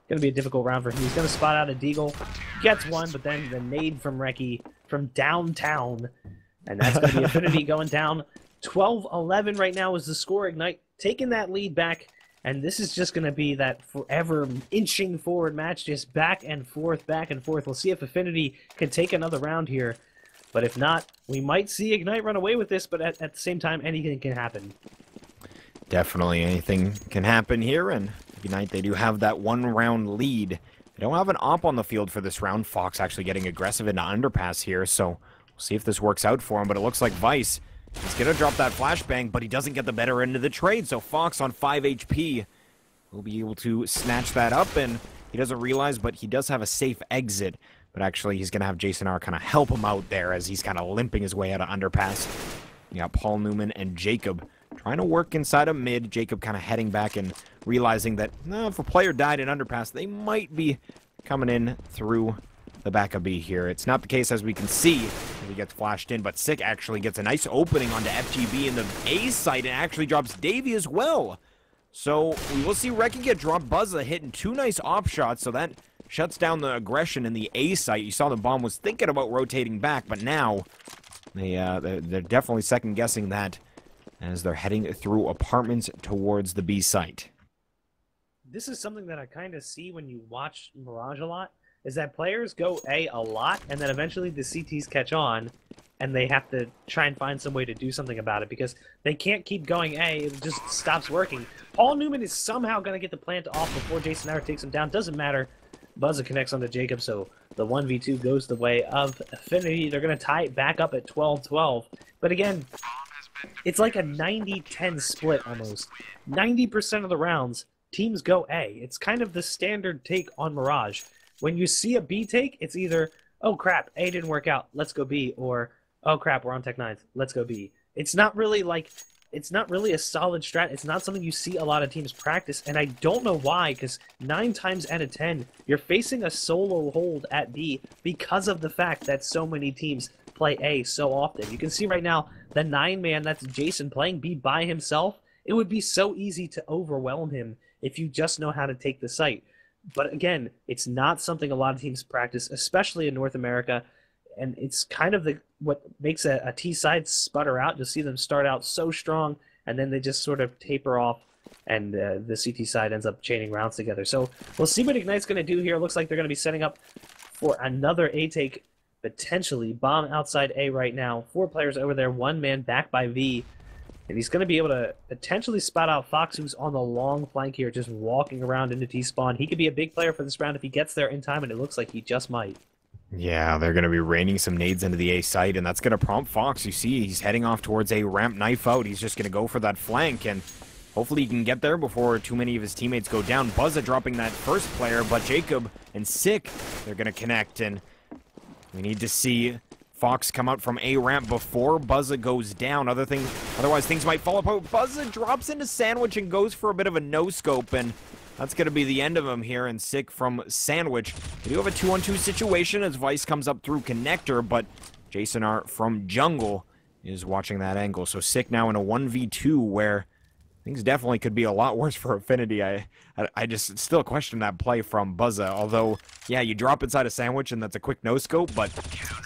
Going to be a difficult round for him. He's going to spot out a deagle, gets one, but then the nade from Reki from downtown, and that's going to be AffNity going down. 12-11 right now is the score. Ignite taking that lead back, and this is just going to be that forever inching forward match, just back and forth, back and forth. We'll see if AffNity can take another round here, but if not, we might see Ignite run away with this, but at the same time, anything can happen. Definitely anything can happen here, and Ignite, they do have that one-round lead. They don't have an op on the field for this round. Fox actually getting aggressive into underpass here, so we'll see if this works out for him, but it looks like Vice is going to drop that flashbang, but he doesn't get the better end of the trade, so Fox on 5 HP will be able to snatch that up, and he doesn't realize, but he does have a safe exit, but actually he's going to have Jason R kind of help him out there as he's kind of limping his way out of underpass. You got Paul Newman and Jacob trying to work inside of mid. Jacob kind of heading back and realizing that if a player died in underpass, they might be coming in through the back of B here. It's not the case, as we can see, as he gets flashed in, but Sick actually gets a nice opening onto FGB in the A site and actually drops Davey as well. So we will see Reki get dropped. Buzza hitting two nice op shots, so that shuts down the aggression in the A site. You saw the bomb was thinking about rotating back, but now they're definitely second-guessing that as they're heading through apartments towards the B site. This is something that I kind of see when you watch Mirage a lot, is that players go A a lot, and then eventually the CTs catch on, and they have to try and find some way to do something about it, because they can't keep going A, it just stops working. Paul Newman is somehow going to get the plant off before Jason R takes him down. Doesn't matter. Buzza connects onto Jacob, so the 1v2 goes the way of AffNity. They're going to tie it back up at 12-12. But again, it's like a 90-10 split almost. 90% of the rounds, teams go A. It's kind of the standard take on Mirage. When you see a B take, it's either, oh crap, A didn't work out, let's go B, or oh crap, we're on Tech 9, let's go B. It's not really a solid strat. It's not something you see a lot of teams practice, and I don't know why, because 9 times out of 10, you're facing a solo hold at B because of the fact that so many teams play A so often. You can see right now, the 9-man, that's Jason, playing B by himself. It would be so easy to overwhelm him if you just know how to take the site. But again, it's not something a lot of teams practice, especially in North America, and it's kind of what makes a T side sputter out. You'll see them start out so strong, and then they just sort of taper off, and the CT side ends up chaining rounds together. So we'll see what Ignite's going to do here. It looks like they're going to be setting up for another A take. potentially bomb outside A right now. 4 players over there, 1 man back by V. And he's going to be able to potentially spot out Fox, who's on the long flank here, just walking around into T-spawn. He could be a big player for this round if he gets there in time, and it looks like he just might. Yeah, they're going to be raining some nades into the A site, and that's going to prompt Fox. You see, he's heading off towards A ramp, knife out. He's just going to go for that flank, and hopefully he can get there before too many of his teammates go down. Buzza dropping that first player, but Jacob and Sick, they're going to connect, and we need to see Fox come out from A ramp before Buzza goes down. Otherwise, things might fall apart. Buzza drops into Sandwich and goes for a bit of a no-scope, and that's going to be the end of him here. And Sick from Sandwich. We do have a 2-on-2 situation as Vice comes up through Connector, but Jason R from Jungle is watching that angle. So Sick now in a 1v2 where things definitely could be a lot worse for AffNity. I just still question that play from Buzza. Although, yeah, you drop inside a Sandwich and that's a quick no-scope, but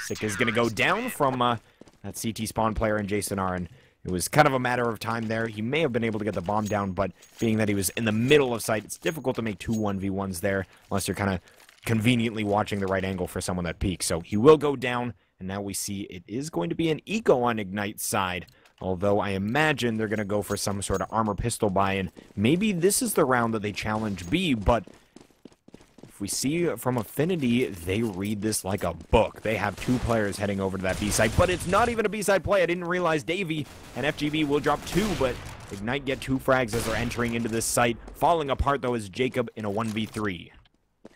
Sick is going to go down from that CT spawn player and Jason R. And it was kind of a matter of time there. He may have been able to get the bomb down, but being that he was in the middle of sight, it's difficult to make 2 1v1s there unless you're kind of conveniently watching the right angle for someone that peaks. So he will go down, and now we see it is going to be an eco on Ignite's side. Although I imagine they're going to go for some sort of armor pistol buy-in. Maybe this is the round that they challenge B, but if we see from AffNity, they read this like a book. They have 2 players heading over to that B side, but it's not even a B side play. I didn't realize Davey and FGB will drop 2, but Ignite get 2 frags as they're entering into this site. Falling apart, though, is Jacob in a 1v3.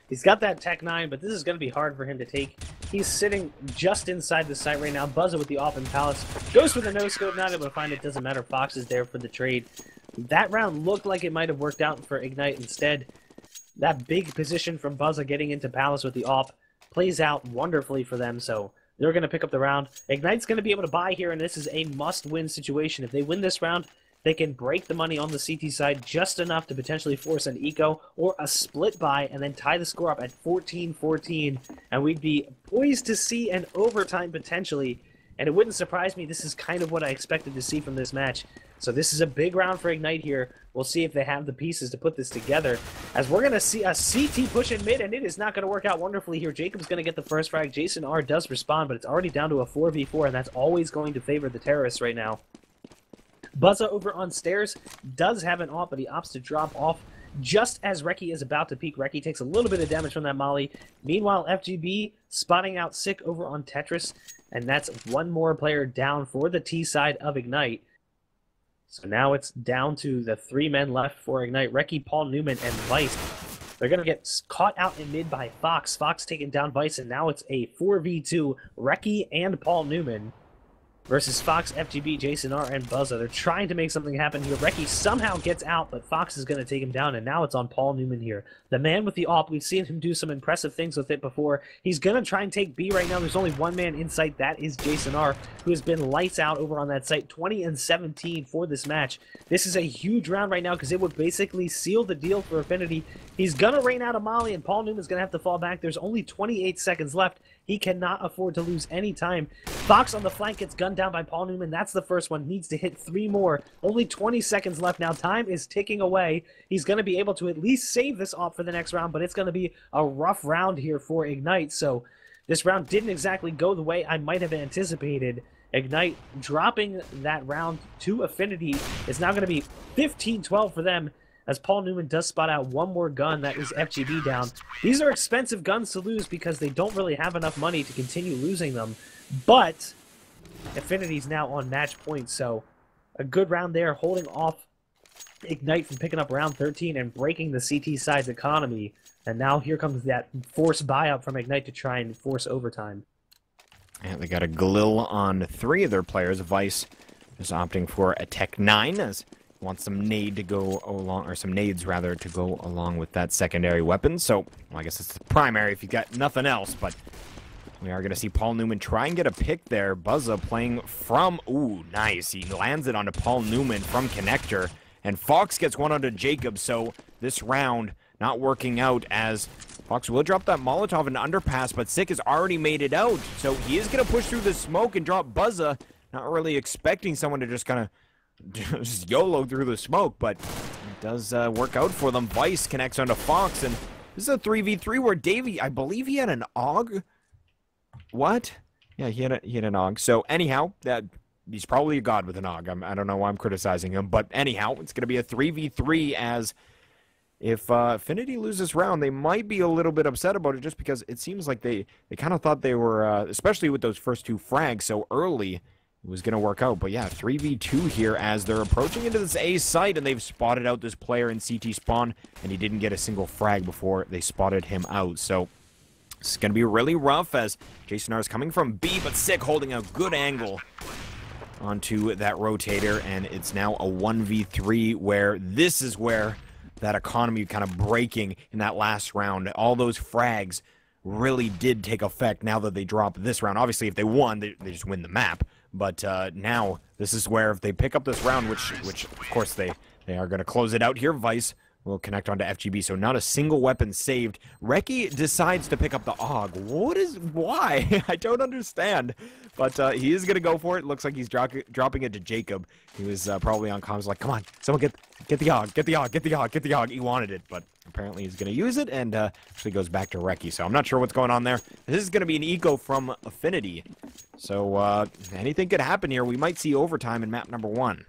He's got that Tech 9, but this is going to be hard for him to take. He's sitting just inside the site right now. Buzza with the open palace. Goes for the no-scope, not able to find it. Doesn't matter. Fox is there for the trade. That round looked like it might have worked out for Ignite. Instead, that big position from Buzza getting into palace with the op plays out wonderfully for them, so they're going to pick up the round. Ignite's going to be able to buy here, and this is a must-win situation. If they win this round, they can break the money on the CT side just enough to potentially force an eco or a split buy and then tie the score up at 14-14. And we'd be poised to see an overtime potentially. And it wouldn't surprise me. This is kind of what I expected to see from this match. So this is a big round for Ignite here. We'll see if they have the pieces to put this together. As we're going to see a CT push in mid, and it is not going to work out wonderfully here. Jacob's going to get the first frag. Jason R does respond, but it's already down to a 4v4, and that's always going to favor the terrorists right now. Buzza over on stairs does have an op, but he opts to drop off just as Reki is about to peek. Reki takes a little bit of damage from that molly. Meanwhile, FGB spotting out Sick over on Tetris, and that's 1 more player down for the T side of Ignite. So now it's down to the 3 men left for Ignite. Reki, Paul Newman, and Vice. They're going to get caught out in mid by Fox. Fox taking down Vice, and now it's a 4v2. Reki and Paul Newman versus Fox, FGB, Jason R, and Buzza. They're trying to make something happen here. Reki somehow gets out, but Fox is going to take him down, and now it's on Paul Newman here. The man with the AWP, we've seen him do some impressive things with it before. He's going to try and take B right now. There's only 1 man in sight. That is Jason R, who has been lights out over on that site. 20-17 for this match. This is a huge round right now because it would basically seal the deal for AffNity. He's going to rain out a molly, and Paul Newman's going to have to fall back. There's only 28 seconds left. He cannot afford to lose any time. Fox on the flank gets gunned down by Paul Newman. That's the first one. Needs to hit 3 more. Only 20 seconds left now. Time is ticking away. He's going to be able to at least save this op for the next round, but it's going to be a rough round here for Ignite. So this round didn't exactly go the way I might have anticipated. Ignite dropping that round to AffNity. It's now going to be 15-12 for them, as Paul Newman does spot out 1 more gun. That is FGB down. These are expensive guns to lose because they don't really have enough money to continue losing them. But AffNity's now on match point, so a good round there, holding off Ignite from picking up round 13 and breaking the CT side's economy. And now here comes that forced buyout from Ignite to try and force overtime. And they got a Galil on 3 of their players. Vice is opting for a Tech 9 as wants some nade to go along, or some nades rather, to go along with that secondary weapon. So, well, I guess it's the primary if you got nothing else, but we are going to see Paul Newman try and get a pick there. Buzza playing from, ooh, nice. He lands it onto Paul Newman from Connector, and Fox gets one onto Jacob, so this round not working out as Fox will drop that Molotov in underpass, but Sick has already made it out, so he is going to push through the smoke and drop Buzza, not really expecting someone to just kind of just YOLO through the smoke, but it does work out for them. Vice connects onto Fox, and this is a 3v3 where Davey, I believe he had an AUG. What? Yeah, he had an AUG. So anyhow, he's probably a god with an AUG. I don't know why I'm criticizing him, but anyhow, it's going to be a 3v3 as if AffNity loses round, they might be a little bit upset about it just because it seems like they kind of thought they were, especially with those first 2 frags so early, it was going to work out. But yeah, 3v2 here as they're approaching into this A site, and they've spotted out this player in CT spawn, and he didn't get a single frag before they spotted him out. So it's going to be really rough as Jason R is coming from B, but Sick holding a good angle onto that rotator, and it's now a 1v3 where this is where that economy kind of breaking in that last round. All those frags really did take effect now that they drop this round. Obviously, if they won, they just win the map. But now, this is where if they pick up this round, which of course they are going to close it out here, Vice will connect onto FGB, so not a single weapon saved. Reki decides to pick up the AUG. Why? I don't understand. But he is going to go for it. Looks like he's dropping it to Jacob. He was probably on comms like, come on, someone get the AUG, get the AUG, get the AUG, get the AUG. He wanted it, but apparently he's going to use it, and actually goes back to Reki. So I'm not sure what's going on there. This is going to be an eco from AffNity. So anything could happen here. We might see overtime in map number 1.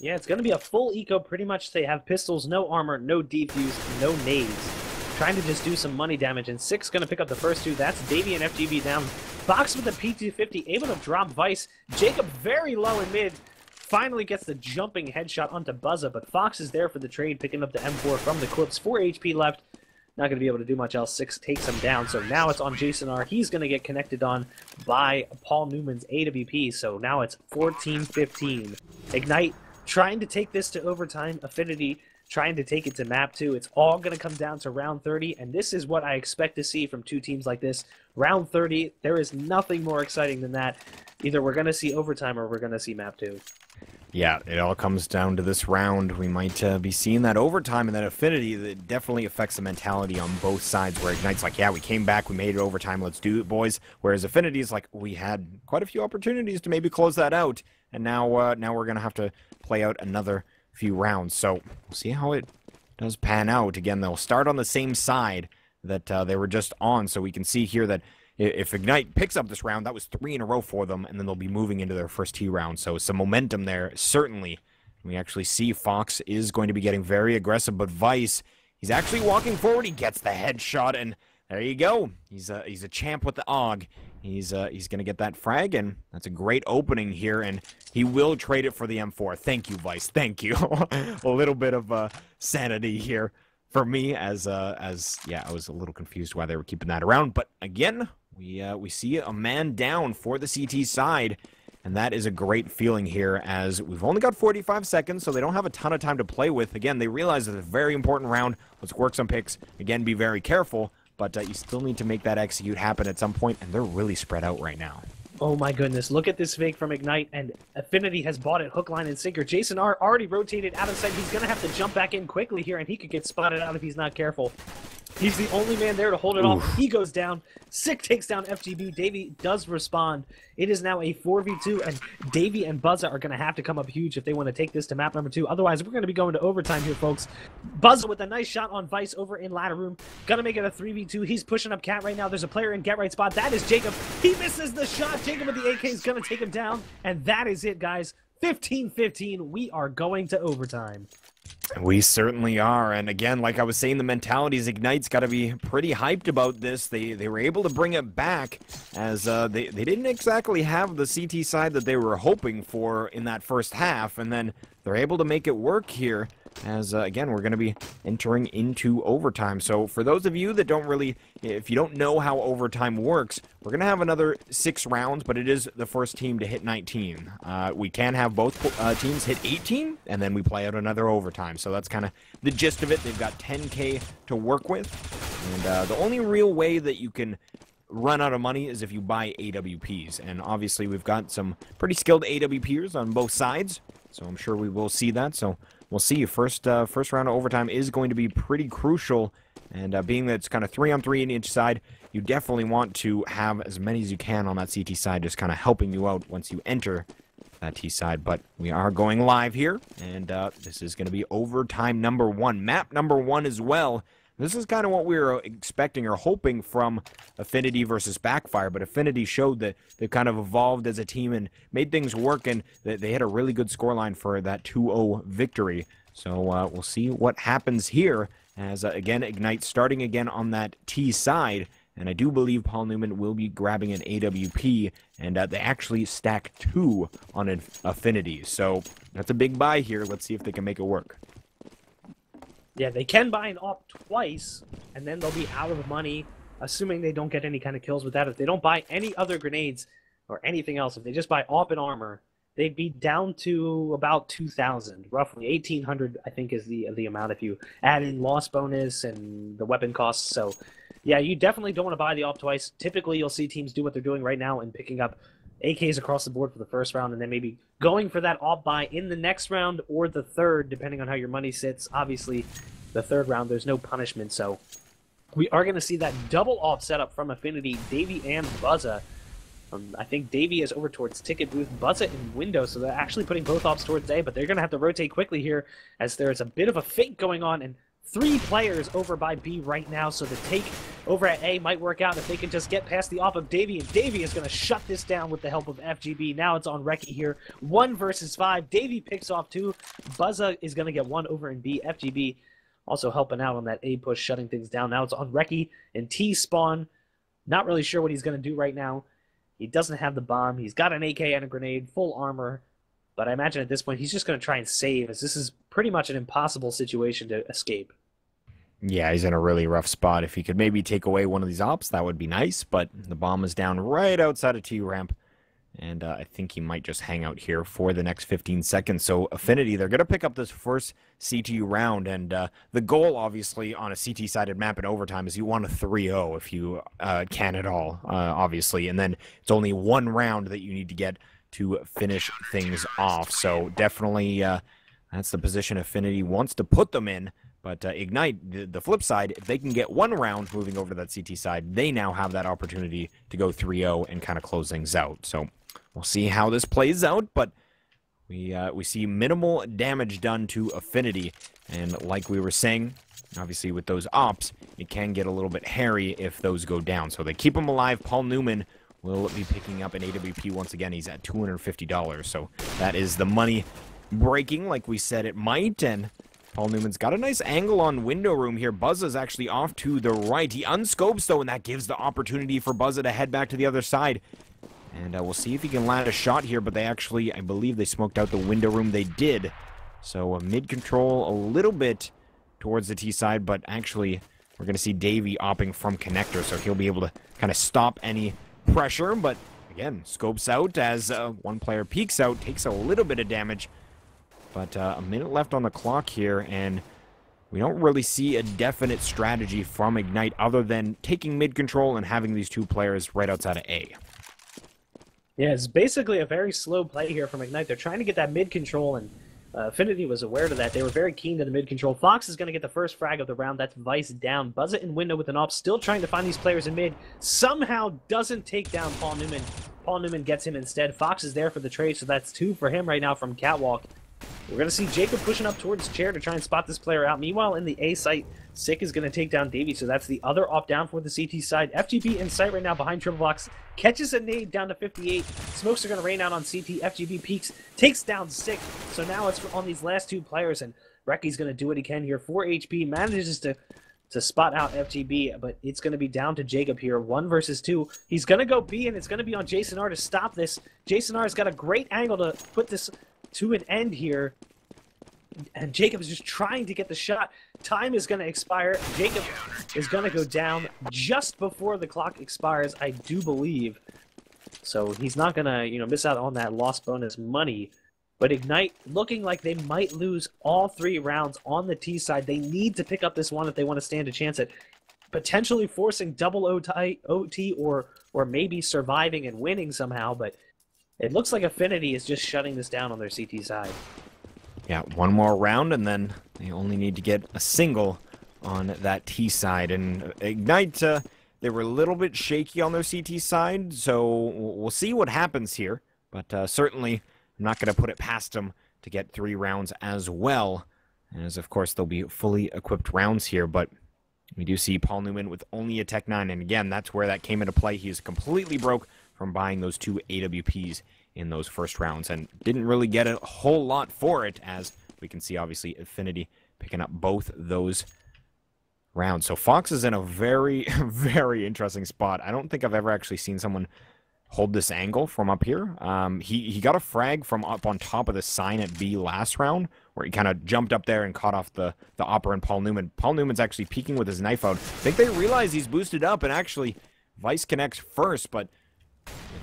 Yeah, it's going to be a full eco pretty much. They have pistols, no armor, no defuse, no nades. Trying to just do some money damage, and Sick's going to pick up the first 2. That's Davey and FGB down. Fox with the P250, able to drop Vice. Jacob very low in mid. Finally gets the jumping headshot onto Buzza, but Fox is there for the trade, picking up the M4 from the Clips. 4 HP left. Not going to be able to do much else. Six takes him down, so now it's on Jason R. He's going to get connected on by Paul Newman's AWP, so now it's 14-15. Ignite trying to take this to overtime. AffNity trying to take it to map 2. It's all going to come down to round 30, and this is what I expect to see from 2 teams like this. Round 30, there is nothing more exciting than that. Either we're going to see overtime or we're going to see map 2. Yeah, it all comes down to this round. We might be seeing that overtime, and that AffNity that definitely affects the mentality on both sides, where Ignite's like, yeah, we came back, we made it overtime, let's do it, boys. Whereas AffNity is like, we had quite a few opportunities to maybe close that out, and now we're going to have to play out another few rounds. So we'll see how it does pan out. Again, they'll start on the same side that they were just on, so we can see here that if Ignite picks up this round, that was 3 in a row for them, and then they'll be moving into their first T round. So some momentum there, certainly. We actually see Fox is going to be getting very aggressive, but Vice, he's actually walking forward. He gets the headshot, and there you go. He's a champ with the AUG. He's going to get that frag, and that's a great opening here, and he will trade it for the M4. Thank you, Vice. Thank you. A little bit of sanity here for me, as yeah, I was a little confused why they were keeping that around, but again, we see a man down for the CT side, and that is a great feeling here, as we've only got 45 seconds, so they don't have a ton of time to play with. Again, they realize it's a very important round. Let's work some picks. Again, be very careful, but you still need to make that execute happen at some point, and they're really spread out right now. Oh my goodness, look at this fake from Ignite, and AffNity has bought it hook, line, and sinker. Jason R already rotated out of sight. He's going to have to jump back in quickly here, and he could get spotted out if he's not careful. He's the only man there to hold it off. He goes down. Sick takes down FGB. Davey does respond. It is now a 4v2, and Davey and Buzza are going to have to come up huge if they want to take this to map number 2. Otherwise, we're going to be going to overtime here, folks. Buzza with a nice shot on Vice over in ladder room. Going to make it a 3v2. He's pushing up Cat right now. There's a player in get right spot. That is Jacob. He misses the shot. Jacob with the AK is going to take him down, and that is it, guys. 15-15. We are going to overtime. We certainly are, and again, like I was saying, the mentalities, Ignite's got to be pretty hyped about this. They were able to bring it back, as they didn't exactly have the CT side that they were hoping for in that first half, and then they're able to make it work here, as again, we're going to be entering into overtime. So for those of you that don't really, if you don't know how overtime works, we're going to have another 6 rounds, but it is the first team to hit 19. We can have both teams hit 18, and then we play out another overtime. So that's kind of the gist of it. They've got 10K to work with, and the only real way that you can run out of money is if you buy AWPs, and obviously we've got some pretty skilled AWPers on both sides, so I'm sure we will see that. So we'll see. First round of overtime is going to be pretty crucial, and being that it's kind of 3-on-3 in each side, you definitely want to have as many as you can on that CT side, just kind of helping you out once you enter that T side. But we are going live here, and this is going to be overtime number 1, map number 1 as well. This is kind of what we were expecting or hoping from AffNity versus Backfire, but AffNity showed that they've kind of evolved as a team and made things work, and they had a really good scoreline for that 2-0 victory. So we'll see what happens here as, again, Ignite starting again on that T side, and I do believe Paul Newman will be grabbing an AWP, and they actually stack 2 on an AffNity. So that's a big buy here. Let's see if they can make it work. Yeah, they can buy an op twice, and then they'll be out of money, assuming they don't get any kind of kills with that. If they don't buy any other grenades or anything else, if they just buy op and armor, they'd be down to about 2,000, roughly 1,800. I think is the amount if you add in loss bonus and the weapon costs. So, yeah, you definitely don't want to buy the op twice. Typically, you'll see teams do what they're doing right now and picking up AKs across the board for the first round, and then maybe going for that op buy in the next round or the third, depending on how your money sits. Obviously, the third round, there's no punishment, so we are going to see that double op setup from AffNity, Davey and Buzza. I think Davey is over towards Ticket Booth, Buzza in Window, so they're actually putting both ops towards A, but they're going to have to rotate quickly here as there's a bit of a fake going on, and 3 players over by B right now, so the take over at A might work out if they can just get past the op of Davey, and Davey is going to shut this down with the help of FGB. Now it's on Reki here, 1 versus 5. Davey picks off 2. Buzza is going to get 1 over in B. FGB also helping out on that A push, shutting things down. Now it's on Reki and T spawn. Not really sure what he's going to do right now. He doesn't have the bomb. He's got an AK and a grenade, full armor. But I imagine at this point he's just going to try and save, as this is pretty much an impossible situation to escape. Yeah, he's in a really rough spot. If he could maybe take away one of these ops, that would be nice, but the bomb is down right outside of T-ramp, and I think he might just hang out here for the next 15 seconds. So AffNity, they're going to pick up this first CT round, and the goal, obviously, on a CT-sided map in overtime is you want a 3-0 if you can at all, obviously, and then it's only 1 round that you need to get to finish things off. So definitely that's the position AffNity wants to put them in. But Ignite, the flip side, if they can get 1 round moving over to that CT side, they now have that opportunity to go 3-0 and kind of close things out. So we'll see how this plays out, but we see minimal damage done to AffNity. And like we were saying, obviously with those ops, it can get a little bit hairy if those go down. So they keep them alive. Paul Newman will be picking up an AWP once again. He's at $250. So that is the money breaking like we said it might, and Paul Newman's got a nice angle on window room here. Buzza's actually off to the right. He unscopes, though, and that gives the opportunity for Buzza to head back to the other side. And we'll see if he can land a shot here, but they actually, I believe they smoked out the window room. They did. So mid-control a little bit towards the T side, but actually we're going to see Davey opping from connector, so he'll be able to kind of stop any pressure. But again, scopes out as one player peeks out, takes a little bit of damage. But a minute left on the clock here, and we don't really see a definite strategy from Ignite other than taking mid-control and having these 2 players right outside of A. Yeah, it's basically a very slow play here from Ignite. They're trying to get that mid-control, and AffNity was aware of that. They were very keen to the mid-control. Fox is going to get the first frag of the round. That's Vice down. Buzza in window with an op, still trying to find these players in mid. Somehow doesn't take down Paul Newman. Paul Newman gets him instead. Fox is there for the trade, so that's 2 for him right now from Catwalk. We're going to see Jacob pushing up towards chair to try and spot this player out. Meanwhile, in the A site, Sick is going to take down Davey, so that's the other op down for the CT side. FGB in sight right now behind triple box. Catches a nade down to 58. Smokes are going to rain out on CT. FGB peaks, takes down Sick. So now it's on these last 2 players, and Reki's going to do what he can here. 4 HP, manages to spot out FGB, but it's going to be down to Jacob here. 1 versus 2. He's going to go B, and it's going to be on Jason R to stop this. Jason R has got a great angle to put this to an end here, and Jacob is just trying to get the shot. Time is going to expire. Jacob is going to go down just before the clock expires, I do believe. So he's not going to, miss out on that lost bonus money. But Ignite looking like they might lose all 3 rounds on the T side. They need to pick up this one if they want to stand a chance at potentially forcing double OT or maybe surviving and winning somehow, but it looks like AffNity is just shutting this down on their CT side. Yeah, 1 more round, and then they only need to get a single on that T side. And Ignite, they were a little bit shaky on their CT side, so we'll see what happens here. But certainly, I'm not going to put it past them to get 3 rounds as well, as of course there'll be fully equipped rounds here. But We do see Paul Newman with only a Tech 9, and again, that's where that came into play. He is completely broke from buying those 2 AWPs in those first rounds, and didn't really get a whole lot for it, as we can see, obviously, AffNity picking up both those rounds. So Fox is in a very, very interesting spot. I don't think I've ever actually seen someone hold this angle from up here. He got a frag from up on top of the sign at B last round, where he kind of jumped up there and caught off the Opera and Paul Newman. Paul Newman's actually peeking with his knife out. I think they realize he's boosted up, and actually Vice connects first, but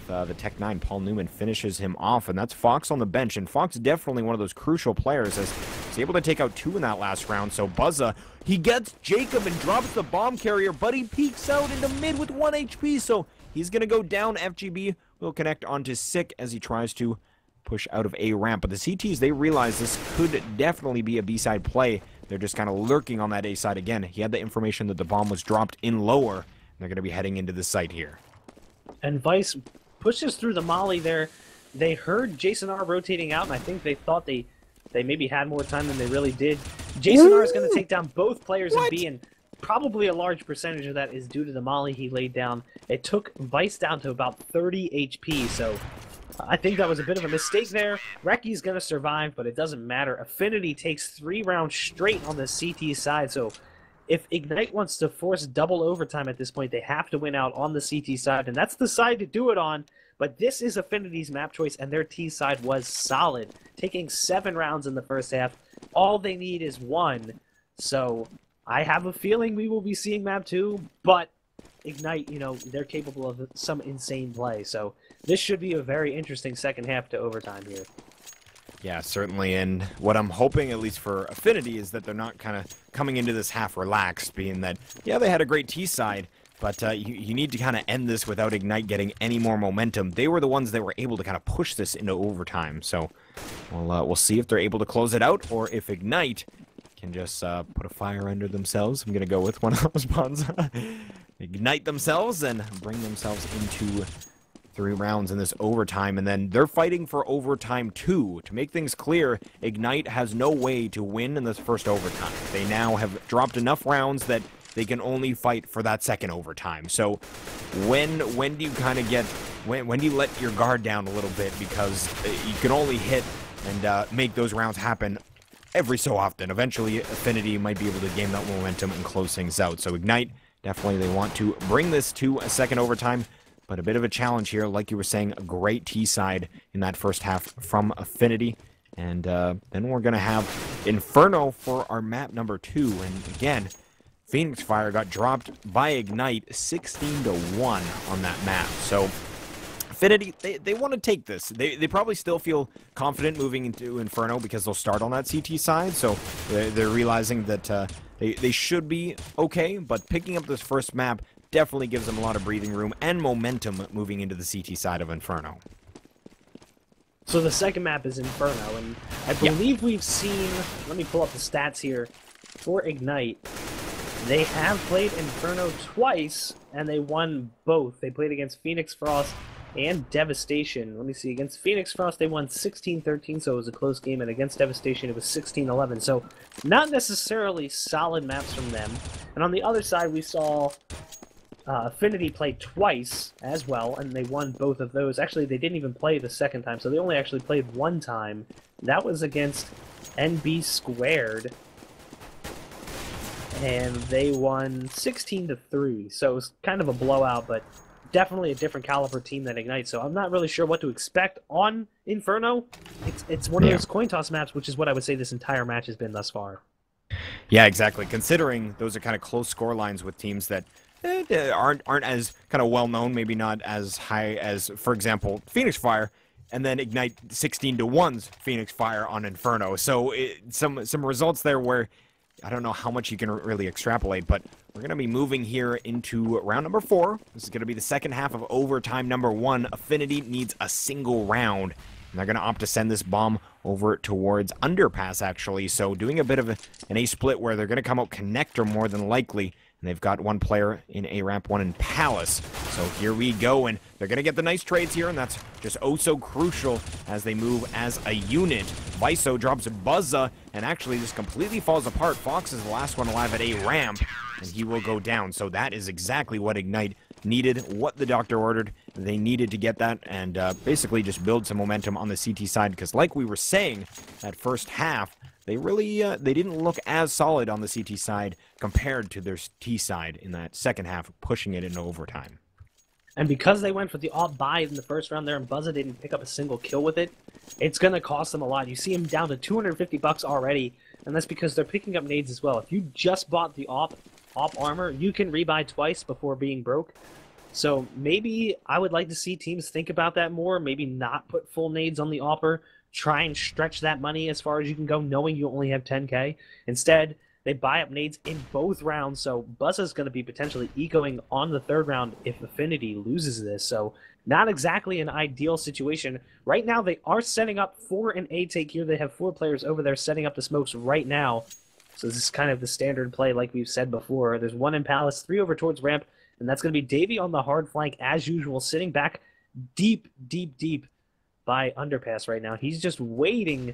with the Tech 9, Paul Newman finishes him off, and that's Fox on the bench. And Fox definitely one of those crucial players, as he's able to take out 2 in that last round. So Buzza, he gets Jacob and drops the bomb carrier, but he peeks out into mid with 1 HP, so he's going to go down. FGB will connect onto Sick as he tries to push out of A ramp. But the CTs, they realize this could definitely be a B-side play. They're just kind of lurking on that A side again. He had the information that the bomb was dropped in lower, and they're going to be heading into the site here. And Vice pushes through the molly there. They heard Jason R rotating out, and I think they thought they maybe had more time than they really did. Jason R is going to take down both players in B, and probably a large percentage of that is due to the molly he laid down. It took Vice down to about 30 HP, so I think that was a bit of a mistake there. Recky's going to survive, but it doesn't matter. AffNity takes 3 rounds straight on the CT side, so if Ignite wants to force double overtime at this point, they have to win out on the CT side, and that's the side to do it on. But this is AffNity's map choice, and their T side was solid, taking 7 rounds in the first half. All they need is 1, so I have a feeling we will be seeing map 2, but Ignite, you know, they're capable of some insane play, so this should be a very interesting second half to overtime here. Yeah, certainly, and what I'm hoping, at least for AffNity, is that they're not kind of coming into this half relaxed, being that, yeah, they had a great T side, but you need to kind of end this without Ignite getting any more momentum. They were the ones that were able to kind of push this into overtime, so we'll see if they're able to close it out, or if Ignite can just put a fire under themselves. I'm going to go with one of those spawns. Ignite themselves and bring themselves into 3 rounds in this overtime, and then they're fighting for overtime 2. To make things clear, Ignite has no way to win in this first overtime. They now have dropped enough rounds that they can only fight for that second overtime. So when do you kind of get, when do you let your guard down a little bit, because you can only hit and make those rounds happen every so often. Eventually, AffNity might be able to gain that momentum and close things out. So Ignite, definitely they want to bring this to a second overtime, but a bit of a challenge here. Like you were saying, a great T-side in that first half from AffNity. And then we're going to have Inferno for our map number 2. And again, Phoenix Fire got dropped by Ignite 16-1 on that map. So AffNity, they want to take this. They probably still feel confident moving into Inferno because they'll start on that CT side. So they're realizing that they should be okay, but picking up this first map definitely gives them a lot of breathing room and momentum moving into the CT side of Inferno. So the second map is Inferno, and I believe we've seen, let me pull up the stats here, for Ignite. They have played Inferno twice, and they won both. They played against Phoenix Frost and Devastation. Let me see, against Phoenix Frost they won 16-13, so it was a close game, and against Devastation it was 16-11. So not necessarily solid maps from them. And on the other side we saw AffNity played twice as well, and they won both of those. Actually, they didn't even play the second time, so they only actually played one time. That was against NB Squared, and they won 16-3. So it was kind of a blowout, but definitely a different caliber team than Ignite. So I'm not really sure what to expect on Inferno. It's one of those coin toss maps, which is what I would say this entire match has been thus far. Yeah, exactly. Considering those are kind of close score lines with teams that aren't as kind of well known, maybe not as high as, for example, Phoenix Fire, and then Ignite 16-1's Phoenix Fire on Inferno. So some results there where I don't know how much you can really extrapolate, but we're going to be moving here into round number 4. This is going to be the second half of overtime number 1. AffNity needs a single round, and they're going to opt to send this bomb over towards Underpass, actually. So doing a bit of an A-split where they're going to come out Connector more than likely. And they've got one player in A-Ramp, one in Palace. So here we go, and they're going to get the nice trades here, and that's just oh so crucial as they move as a unit. Viso drops Buzza, and actually just completely falls apart. Fox is the last one alive at A-Ramp. and he will go down. So that is exactly what Ignite needed, what the doctor ordered. They needed to get that and basically just build some momentum on the CT side, because like we were saying, that first half, they really they didn't look as solid on the CT side compared to their T side in that second half, pushing it into overtime. And because they went for the off buy in the first round there and Buzza didn't pick up a single kill with it, it's going to cost them a lot. You see him down to $250 already, and that's because they're picking up nades as well. If you just bought the op armor, you can rebuy twice before being broke. So maybe I would like to see teams think about that more, maybe not put full nades on the offer, try and stretch that money as far as you can go, knowing you only have 10K. Instead, they buy up nades in both rounds, so Buzza's going to be potentially ecoing on the third round if AffNity loses this. So not exactly an ideal situation. Right now, they are setting up for an A take here. They have 4 players over there setting up the smokes right now. So this is kind of the standard play like we've said before. There's 1 in Palace, 3 over towards ramp, and that's going to be Davey on the hard flank as usual, sitting back deep, deep, deep by underpass right now. He's just waiting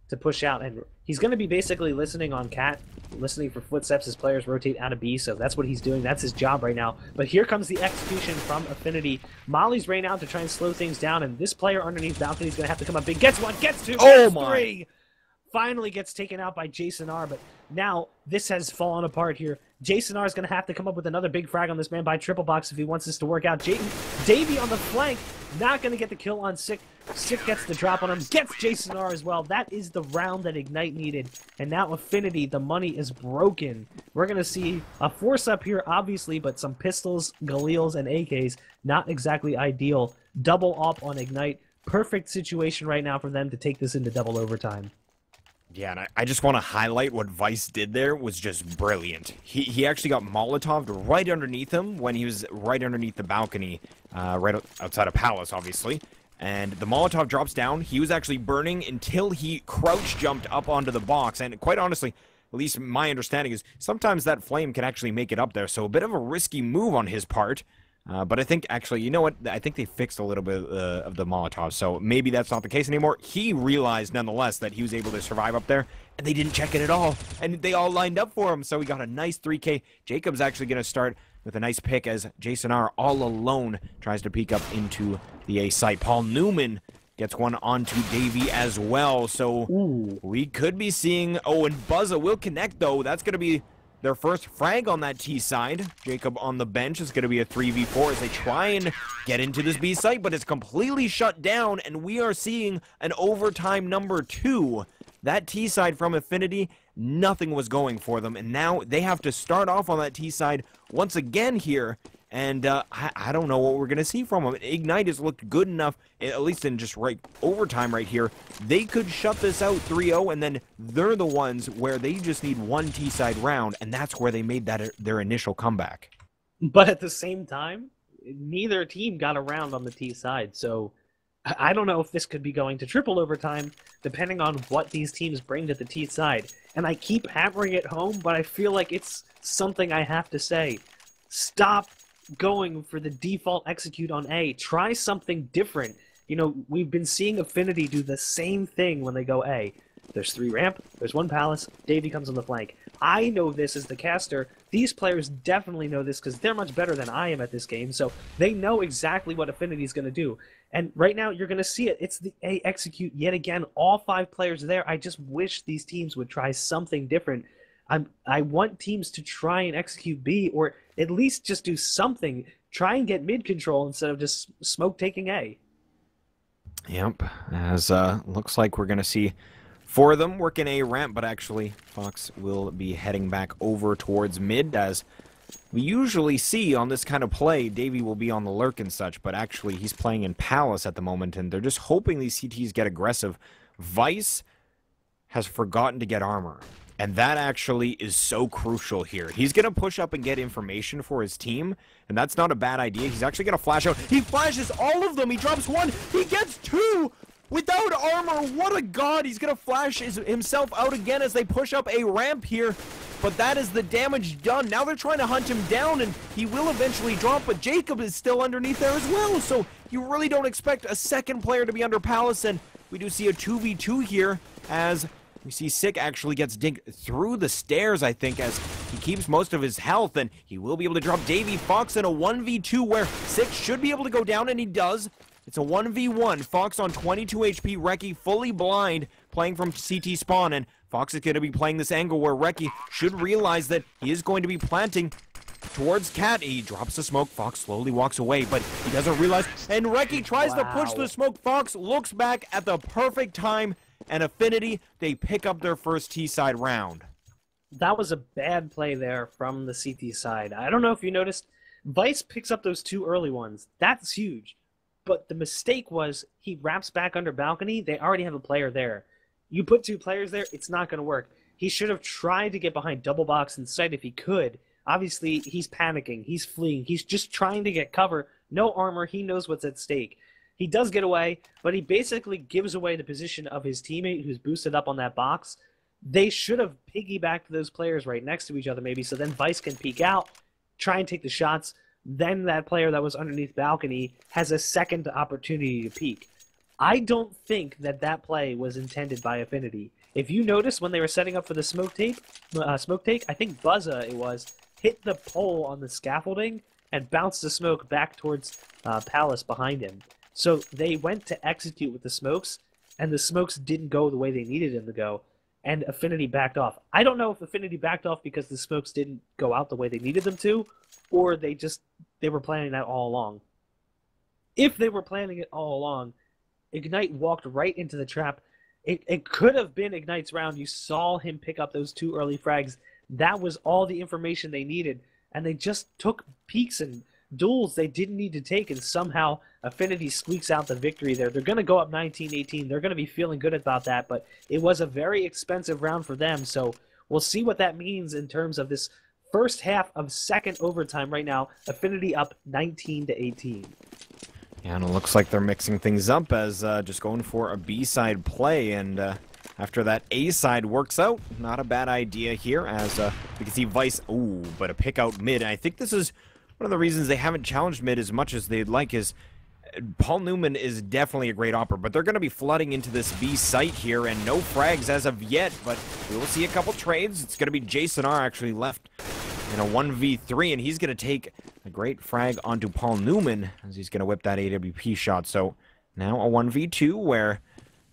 to push out, and he's going to be basically listening on cat, listening for footsteps as players rotate out of B, so that's what he's doing. That's his job right now. But here comes the execution from AffNity. Molly's rain out to try and slow things down, and this player underneath balcony is going to have to come up big. Gets 1, gets 2, gets 3! Finally gets taken out by Jason R, but now this has fallen apart here. Jason R is going to have to come up with another big frag on this man by triple box if he wants this to work out. Davey on the flank, not going to get the kill on Sick. Sick gets the drop on him, gets Jason R as well. That is the round that Ignite needed. And now AffNity, the money is broken. We're going to see a force up here, obviously, but some pistols, Galils, and AKs, not exactly ideal. Double op on Ignite. Perfect situation right now for them to take this into double overtime. Yeah, and I just want to highlight what Vice did there was just brilliant. He actually got Molotov'd right underneath him when he was right underneath the balcony, right outside of Palace, obviously. And the Molotov drops down. He was actually burning until he crouch jumped up onto the box. And quite honestly, at least my understanding is sometimes that flame can actually make it up there. So a bit of a risky move on his part. But I think, actually, you know what? I think they fixed a little bit of the Molotov, so maybe that's not the case anymore. He realized, nonetheless, that he was able to survive up there, and they didn't check it at all. And they all lined up for him, so he got a nice 3K. Jacob's actually going to start with a nice pick as Jason R. all alone tries to peek up into the A site. Paul Newman gets one onto Davey as well, so we could be seeing... Oh, and Buzza will connect, though. That's going to be their first frag on that T side. Jacob on the bench is going to be a 3v4 as they try and get into this B site, but it's completely shut down, and we are seeing an overtime number 2. That T side from AffNity, nothing was going for them, and now they have to start off on that T side once again here, and I don't know what we're going to see from them. Ignite has looked good enough, at least in just right overtime right here. They could shut this out 3-0, and then they're the ones where they just need 1 T-side round, and that's where they made that their initial comeback. But at the same time, neither team got a round on the T side, so I don't know if this could be going to triple overtime, depending on what these teams bring to the T side. And I keep hammering it home, but I feel like it's something I have to say. Stop going for the default execute on A. Try something different. You know, we've been seeing AffNity do the same thing when they go A. There's 3 ramp, there's 1 Palace, Davey comes on the flank. I know this as the caster. These players definitely know this because they're much better than I am at this game, so they know exactly what AffNity is going to do. And right now, you're going to see it. It's the A execute yet again. All 5 players there. I just wish these teams would try something different. I want teams to try and execute B, or at least just do something. Try and get mid control instead of just smoke taking A. Yep, as looks like we're going to see 4 of them working A ramp, but actually Fox will be heading back over towards mid, as we usually see on this kind of play. Davey will be on the lurk and such, but actually he's playing in Palace at the moment, and they're just hoping these CTs get aggressive. Vice has forgotten to get armor, and that actually is so crucial here. He's going to push up and get information for his team, and that's not a bad idea. He's actually going to flash out. He flashes all of them. He drops 1. He gets 2 without armor. What a god. He's going to flash himself out again as they push up a ramp here, but that is the damage done. Now they're trying to hunt him down, and he will eventually drop, but Jacob is still underneath there as well, so you really don't expect a second player to be under Palace, and we do see a 2v2 here as We see Sick actually gets digged through the stairs, I think, as he keeps most of his health, and he will be able to drop Davy Fox in a 1v2 where Sick should be able to go down, and he does. It's a 1v1. Fox on 22 HP, Reki fully blind, playing from CT spawn, and Fox is going to be playing this angle where Reki should realize that he is going to be planting towards Cat. He drops the smoke. Fox slowly walks away, but he doesn't realize. And Reki tries to push the smoke. Fox looks back at the perfect time, and AffNity, they pick up their first T-side round. That was a bad play there from the CT side. I don't know if you noticed, Vice picks up those 2 early ones. That's huge. But the mistake was he wraps back under balcony. They already have a player there. You put 2 players there, it's not going to work. He should have tried to get behind double box instead if he could. Obviously, he's panicking. He's fleeing. He's just trying to get cover. No armor. He knows what's at stake. He does get away, but he basically gives away the position of his teammate who's boosted up on that box. They should have piggybacked those players right next to each other maybe, so then Vice can peek out, try and take the shots. Then that player that was underneath balcony has a second opportunity to peek. I don't think that that play was intended by AffNity. If you notice when they were setting up for the smoke take, I think Buzza it was, hit the pole on the scaffolding and bounced the smoke back towards Palace behind him. So they went to execute with the smokes, and the smokes didn't go the way they needed them to go, and AffNity backed off. I don't know if AffNity backed off because the smokes didn't go out the way they needed them to, or they were planning that all along. If they were planning it all along, Ignite walked right into the trap. It could have been Ignite's round. You saw him pick up those 2 early frags. That was all the information they needed, and they just took peeks and duels they didn't need to take, and somehow AffNity squeaks out the victory there. They're going to go up 19-18. They're going to be feeling good about that, but it was a very expensive round for them, so we'll see what that means in terms of this first half of second overtime right now. AffNity up 19-18. Yeah, and it looks like they're mixing things up as just going for a B-side play, and after that A-side works out, not a bad idea here, as we can see Vice, ooh, but a pick out mid, and I think this is one of the reasons they haven't challenged mid as much as they'd like is Paul Newman is definitely a great opera, but they're going to be flooding into this B site here, and no frags as of yet, but we will see a couple trades. It's going to be Jason R actually left in a 1v3, and he's going to take a great frag onto Paul Newman as he's going to whip that AWP shot. So now a 1v2 where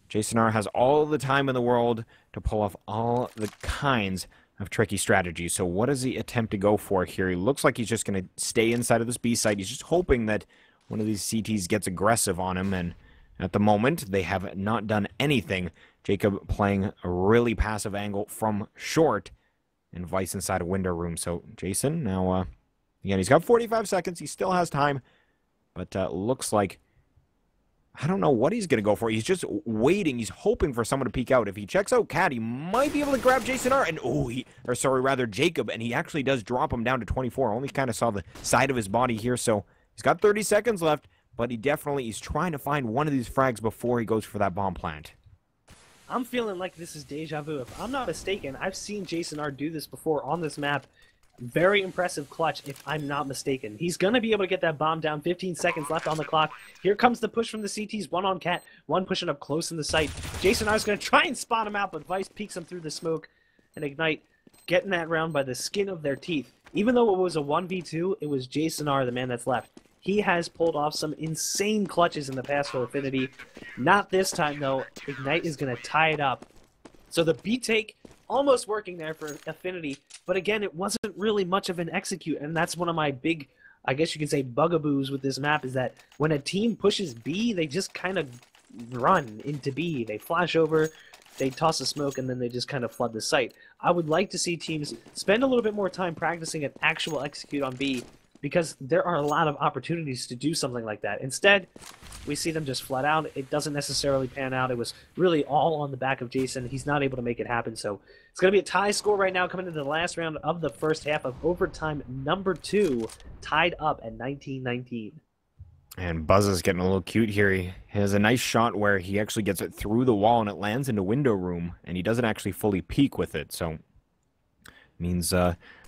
Jason R has all the time in the world to pull off all the kinds of tricky strategies. So what does he attempt to go for here? He looks like he's just going to stay inside of this B site. He's just hoping that one of these CTs gets aggressive on him, and at the moment, they have not done anything. Jacob playing a really passive angle from short, and Vice inside a window room. So Jason, now, again, he's got 45 seconds. He still has time, but looks like, I don't know what he's going to go for. He's just waiting. He's hoping for someone to peek out. If he checks out Cat, he might be able to grab Jason R. And, Jacob, and he actually does drop him down to 24. Only kind of saw the side of his body here, so he's got 30 seconds left, but he's trying to find one of these frags before he goes for that bomb plant. I'm feeling like this is deja vu. If I'm not mistaken, I've seen Jason R do this before on this map. Very impressive clutch, if I'm not mistaken. He's going to be able to get that bomb down. 15 seconds left on the clock. Here comes the push from the CTs. One on Cat, one pushing up close in the site. Jason R is going to try and spot him out, but Vice peeks him through the smoke. And Ignite getting that round by the skin of their teeth. Even though it was a 1v2, it was Jason R, the man that's left. He has pulled off some insane clutches in the past for AffNity. Not this time, though. Ignite is going to tie it up. So the B-take almost working there for AffNity, but again, it wasn't really much of an execute, and that's one of my big, I guess you could say, bugaboos with this map, is that when a team pushes B, they just kind of run into B. They flash over, they toss a smoke, and then they just kind of flood the site. I would like to see teams spend a little bit more time practicing an actual execute on B, because there are a lot of opportunities to do something like that. Instead, we see them just flat out. It doesn't necessarily pan out. It was really all on the back of Jason. He's not able to make it happen. So it's going to be a tie score right now coming into the last round of the first half of overtime number 2, tied up at 19-19. And Buzz is getting a little cute here. He has a nice shot where he actually gets it through the wall and it lands into window room, and he doesn't actually fully peek with it. So it means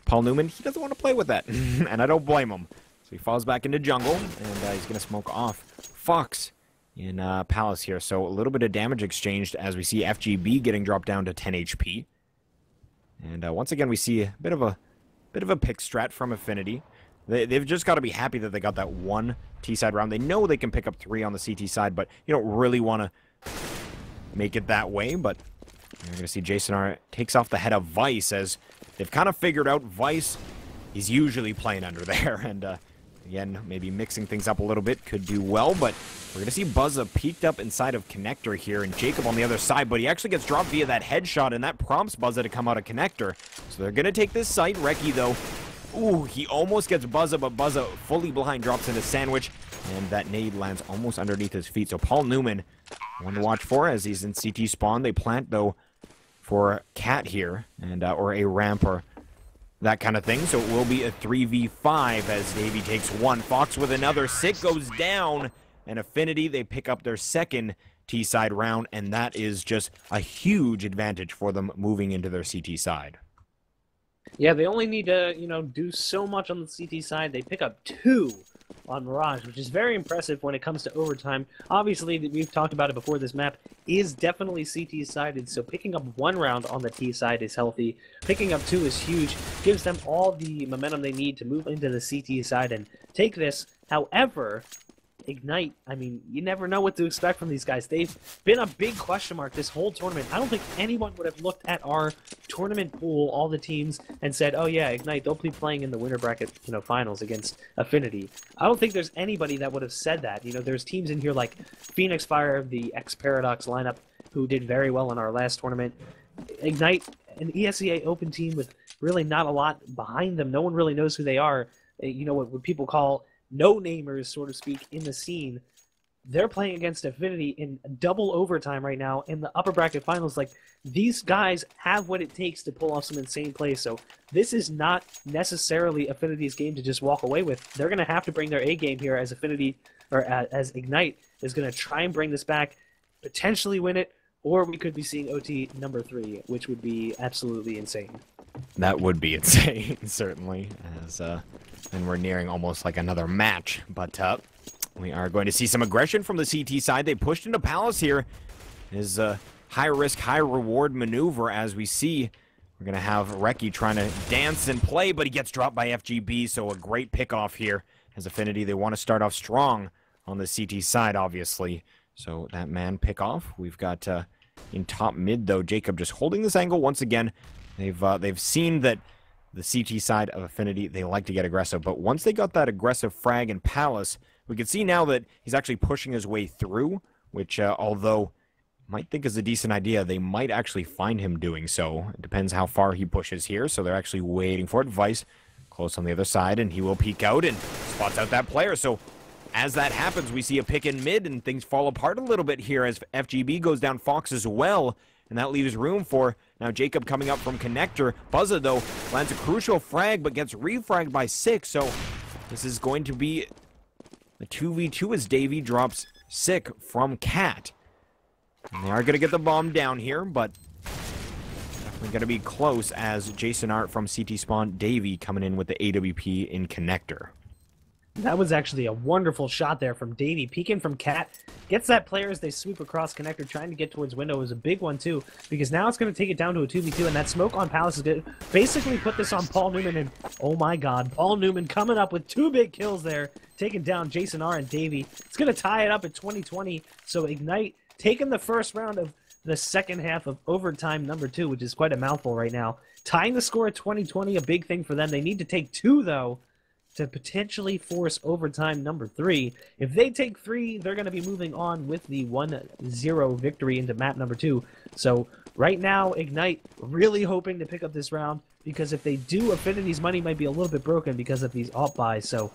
Paul Newman, he doesn't want to play with that, and I don't blame him. So he falls back into jungle, and he's going to smoke off Fox in Palace here. So a little bit of damage exchanged as we see FGB getting dropped down to 10 HP. And once again, we see a bit of a pick strat from AffNity. They've just got to be happy that they got that one T-side round. They know they can pick up 3 on the CT side, but you don't really want to make it that way. But you're going to see Jason R takes off the head of Vice, as they've kind of figured out Vice, he's usually playing under there. And again, maybe mixing things up a little bit could do well, but we're going to see Buzza peeked up inside of Connector here, and Jacob on the other side, but he actually gets dropped via that headshot, and that prompts Buzza to come out of Connector. So they're going to take this site. Reki, though, ooh, he almost gets Buzza, but Buzza fully blind drops into Sandwich, and that nade lands almost underneath his feet. So Paul Newman, one to watch for as he's in CT spawn. They plant, though, for Cat here, and or a ramp or that kind of thing. So it will be a 3v5 as Davey takes one. Fox with another. Sick goes down, and AffNity, they pick up their second T-side round, and that is just a huge advantage for them moving into their CT side. Yeah, they only need to, do so much on the CT side. They pick up 2 on Mirage, which is very impressive when it comes to overtime. Obviously, we've talked about it before, this map is definitely CT-sided, so picking up 1 round on the T side is healthy. Picking up 2 is huge, gives them all the momentum they need to move into the CT side and take this. However, Ignite, I mean, you never know what to expect from these guys. They've been a big question mark this whole tournament. I don't think anyone would have looked at our tournament pool, all the teams, and said, oh yeah, Ignite, they'll be playing in the winter bracket, finals against AffNity. I don't think there's anybody that would have said that. There's teams in here like Phoenix Fire, the X-Paradox lineup, who did very well in our last tournament. Ignite, an ESEA open team with really not a lot behind them. No one really knows who they are. What people call no-namers, so to speak, in the scene. They're playing against AffNity in double overtime right now in the upper bracket finals. Like, these guys have what it takes to pull off some insane plays, so this is not necessarily AffNity's game to just walk away with. They're going to have to bring their A game here as AffNity, or as Ignite is going to try and bring this back, potentially win it, or we could be seeing OT number 3, which would be absolutely insane. That would be insane, certainly, as and we're nearing almost like another match. But we are going to see some aggression from the CT side. They pushed into Palace here. Is a high-risk, high-reward maneuver as we see. We're going to have Reki trying to dance and play, but he gets dropped by FGB, so a great pick-off here. As AffNity, they want to start off strong on the CT side, obviously. So that man pick-off. We've got in top mid, though, Jacob just holding this angle once again. They've seen that the CT side of AffNity, they like to get aggressive, but once they got that aggressive frag in Palace, we can see now that he's actually pushing his way through, which although might think is a decent idea, they might actually find him doing so. It depends how far he pushes here, so they're actually waiting for it. Vice close on the other side, and he will peek out and spots out that player. So as that happens, we see a pick in mid, and things fall apart a little bit here as FGB goes down Fox as well. And that leaves room for, now Jacob coming up from Connector. Buzza, though, lands a crucial frag, but gets refragged by 6. So this is going to be a 2v2 as Davey drops Sick from Cat. And they are going to get the bomb down here, but definitely going to be close as Jason Art from CT Spawn, Davey coming in with the AWP in Connector. That was actually a wonderful shot there from Davey. Peeking from Cat. Gets that player as they sweep across Connector, trying to get towards window. It was a big one, too, because now it's going to take it down to a 2v2, and that smoke on Palace is going to basically put this on Paul Newman, and oh my god, Paul Newman coming up with 2 big kills there, taking down Jason R and Davey. It's going to tie it up at 20-20, so Ignite taking the first round of the second half of overtime number 2, which is quite a mouthful right now. Tying the score at 20-20, a big thing for them. They need to take 2, though, to potentially force overtime number 3. If they take 3, they're going to be moving on with the 1-0 victory into map number 2. So right now, Ignite really hoping to pick up this round, because if they do, AffNity's money might be a little bit broken because of these alt buys. So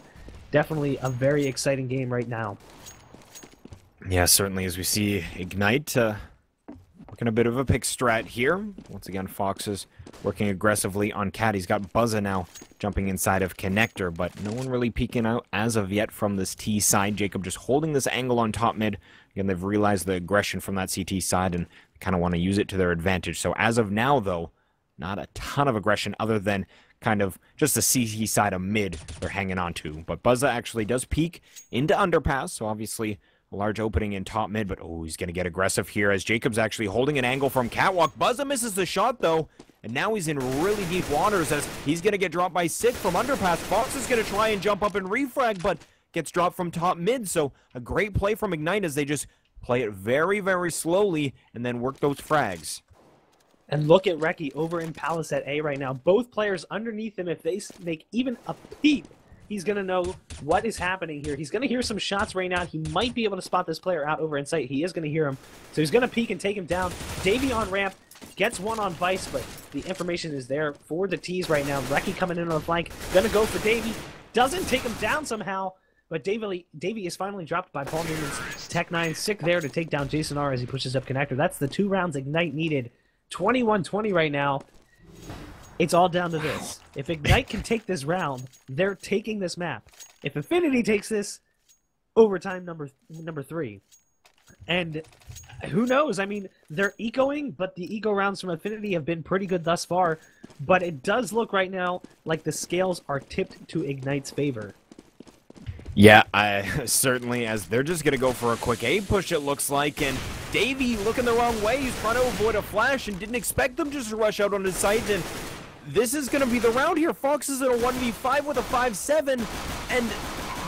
definitely a very exciting game right now. Yeah, certainly, as we see Ignite working a bit of a pick strat here. Once again, Fox is working aggressively on Cat. He's got Buzza now jumping inside of Connector, but no one really peeking out as of yet from this T side. Jacob just holding this angle on top mid. Again, they've realized the aggression from that CT side and kind of want to use it to their advantage. So as of now, though, not a ton of aggression other than kind of just the CT side of mid they're hanging on to. But Buzza actually does peek into underpass, so obviously a large opening in top mid, but oh, he's going to get aggressive here as Jacob's actually holding an angle from Catwalk. Buzza misses the shot, though, and now he's in really deep waters as he's going to get dropped by Sick from Underpass. Fox is going to try and jump up and refrag, but gets dropped from top mid, so a great play from Ignite as they just play it very, very slowly and then work those frags. And look at Reki over in Palace at A right now. Both players underneath him, if they make even a peep, he's going to know what is happening here. He's going to hear some shots right now. He might be able to spot this player out over in sight. He is going to hear him. So he's going to peek and take him down. Davey on ramp, gets one on Vice, but the information is there for the T's right now. Reki coming in on the flank, going to go for Davey. Doesn't take him down somehow, but Davey is finally dropped by Paul Newman's Tech 9. Sick there to take down Jason R as he pushes up connector. That's the 2 rounds Ignite needed. 21-20 right now. It's all down to this. If Ignite can take this round, they're taking this map. If AffNity takes this, overtime number 3. And who knows? I mean, they're ecoing, but the eco rounds from AffNity have been pretty good thus far. But it does look right now like the scales are tipped to Ignite's favor. Yeah, certainly, as they're just going to go for a quick A push, it looks like, and Davey looking the wrong way. He's trying to avoid a flash and didn't expect them just to rush out on his site, and this is going to be the round here. Fox is in a 1v5 with a 5-7, and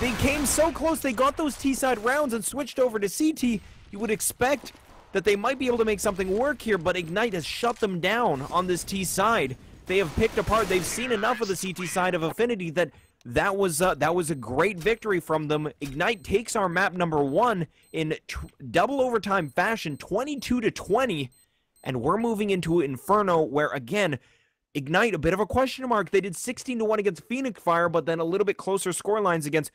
they came so close. They got those T-side rounds and switched over to CT. You would expect that they might be able to make something work here, but Ignite has shut them down on this T-side. They have picked apart. They've seen enough of the CT side of AffNity that was a great victory from them. Ignite takes our map number 1 in double overtime fashion, 22-20, and we're moving into Inferno, where again, Ignite a bit of a question mark. They did 16-1 against Phoenix Fire, but then a little bit closer score lines against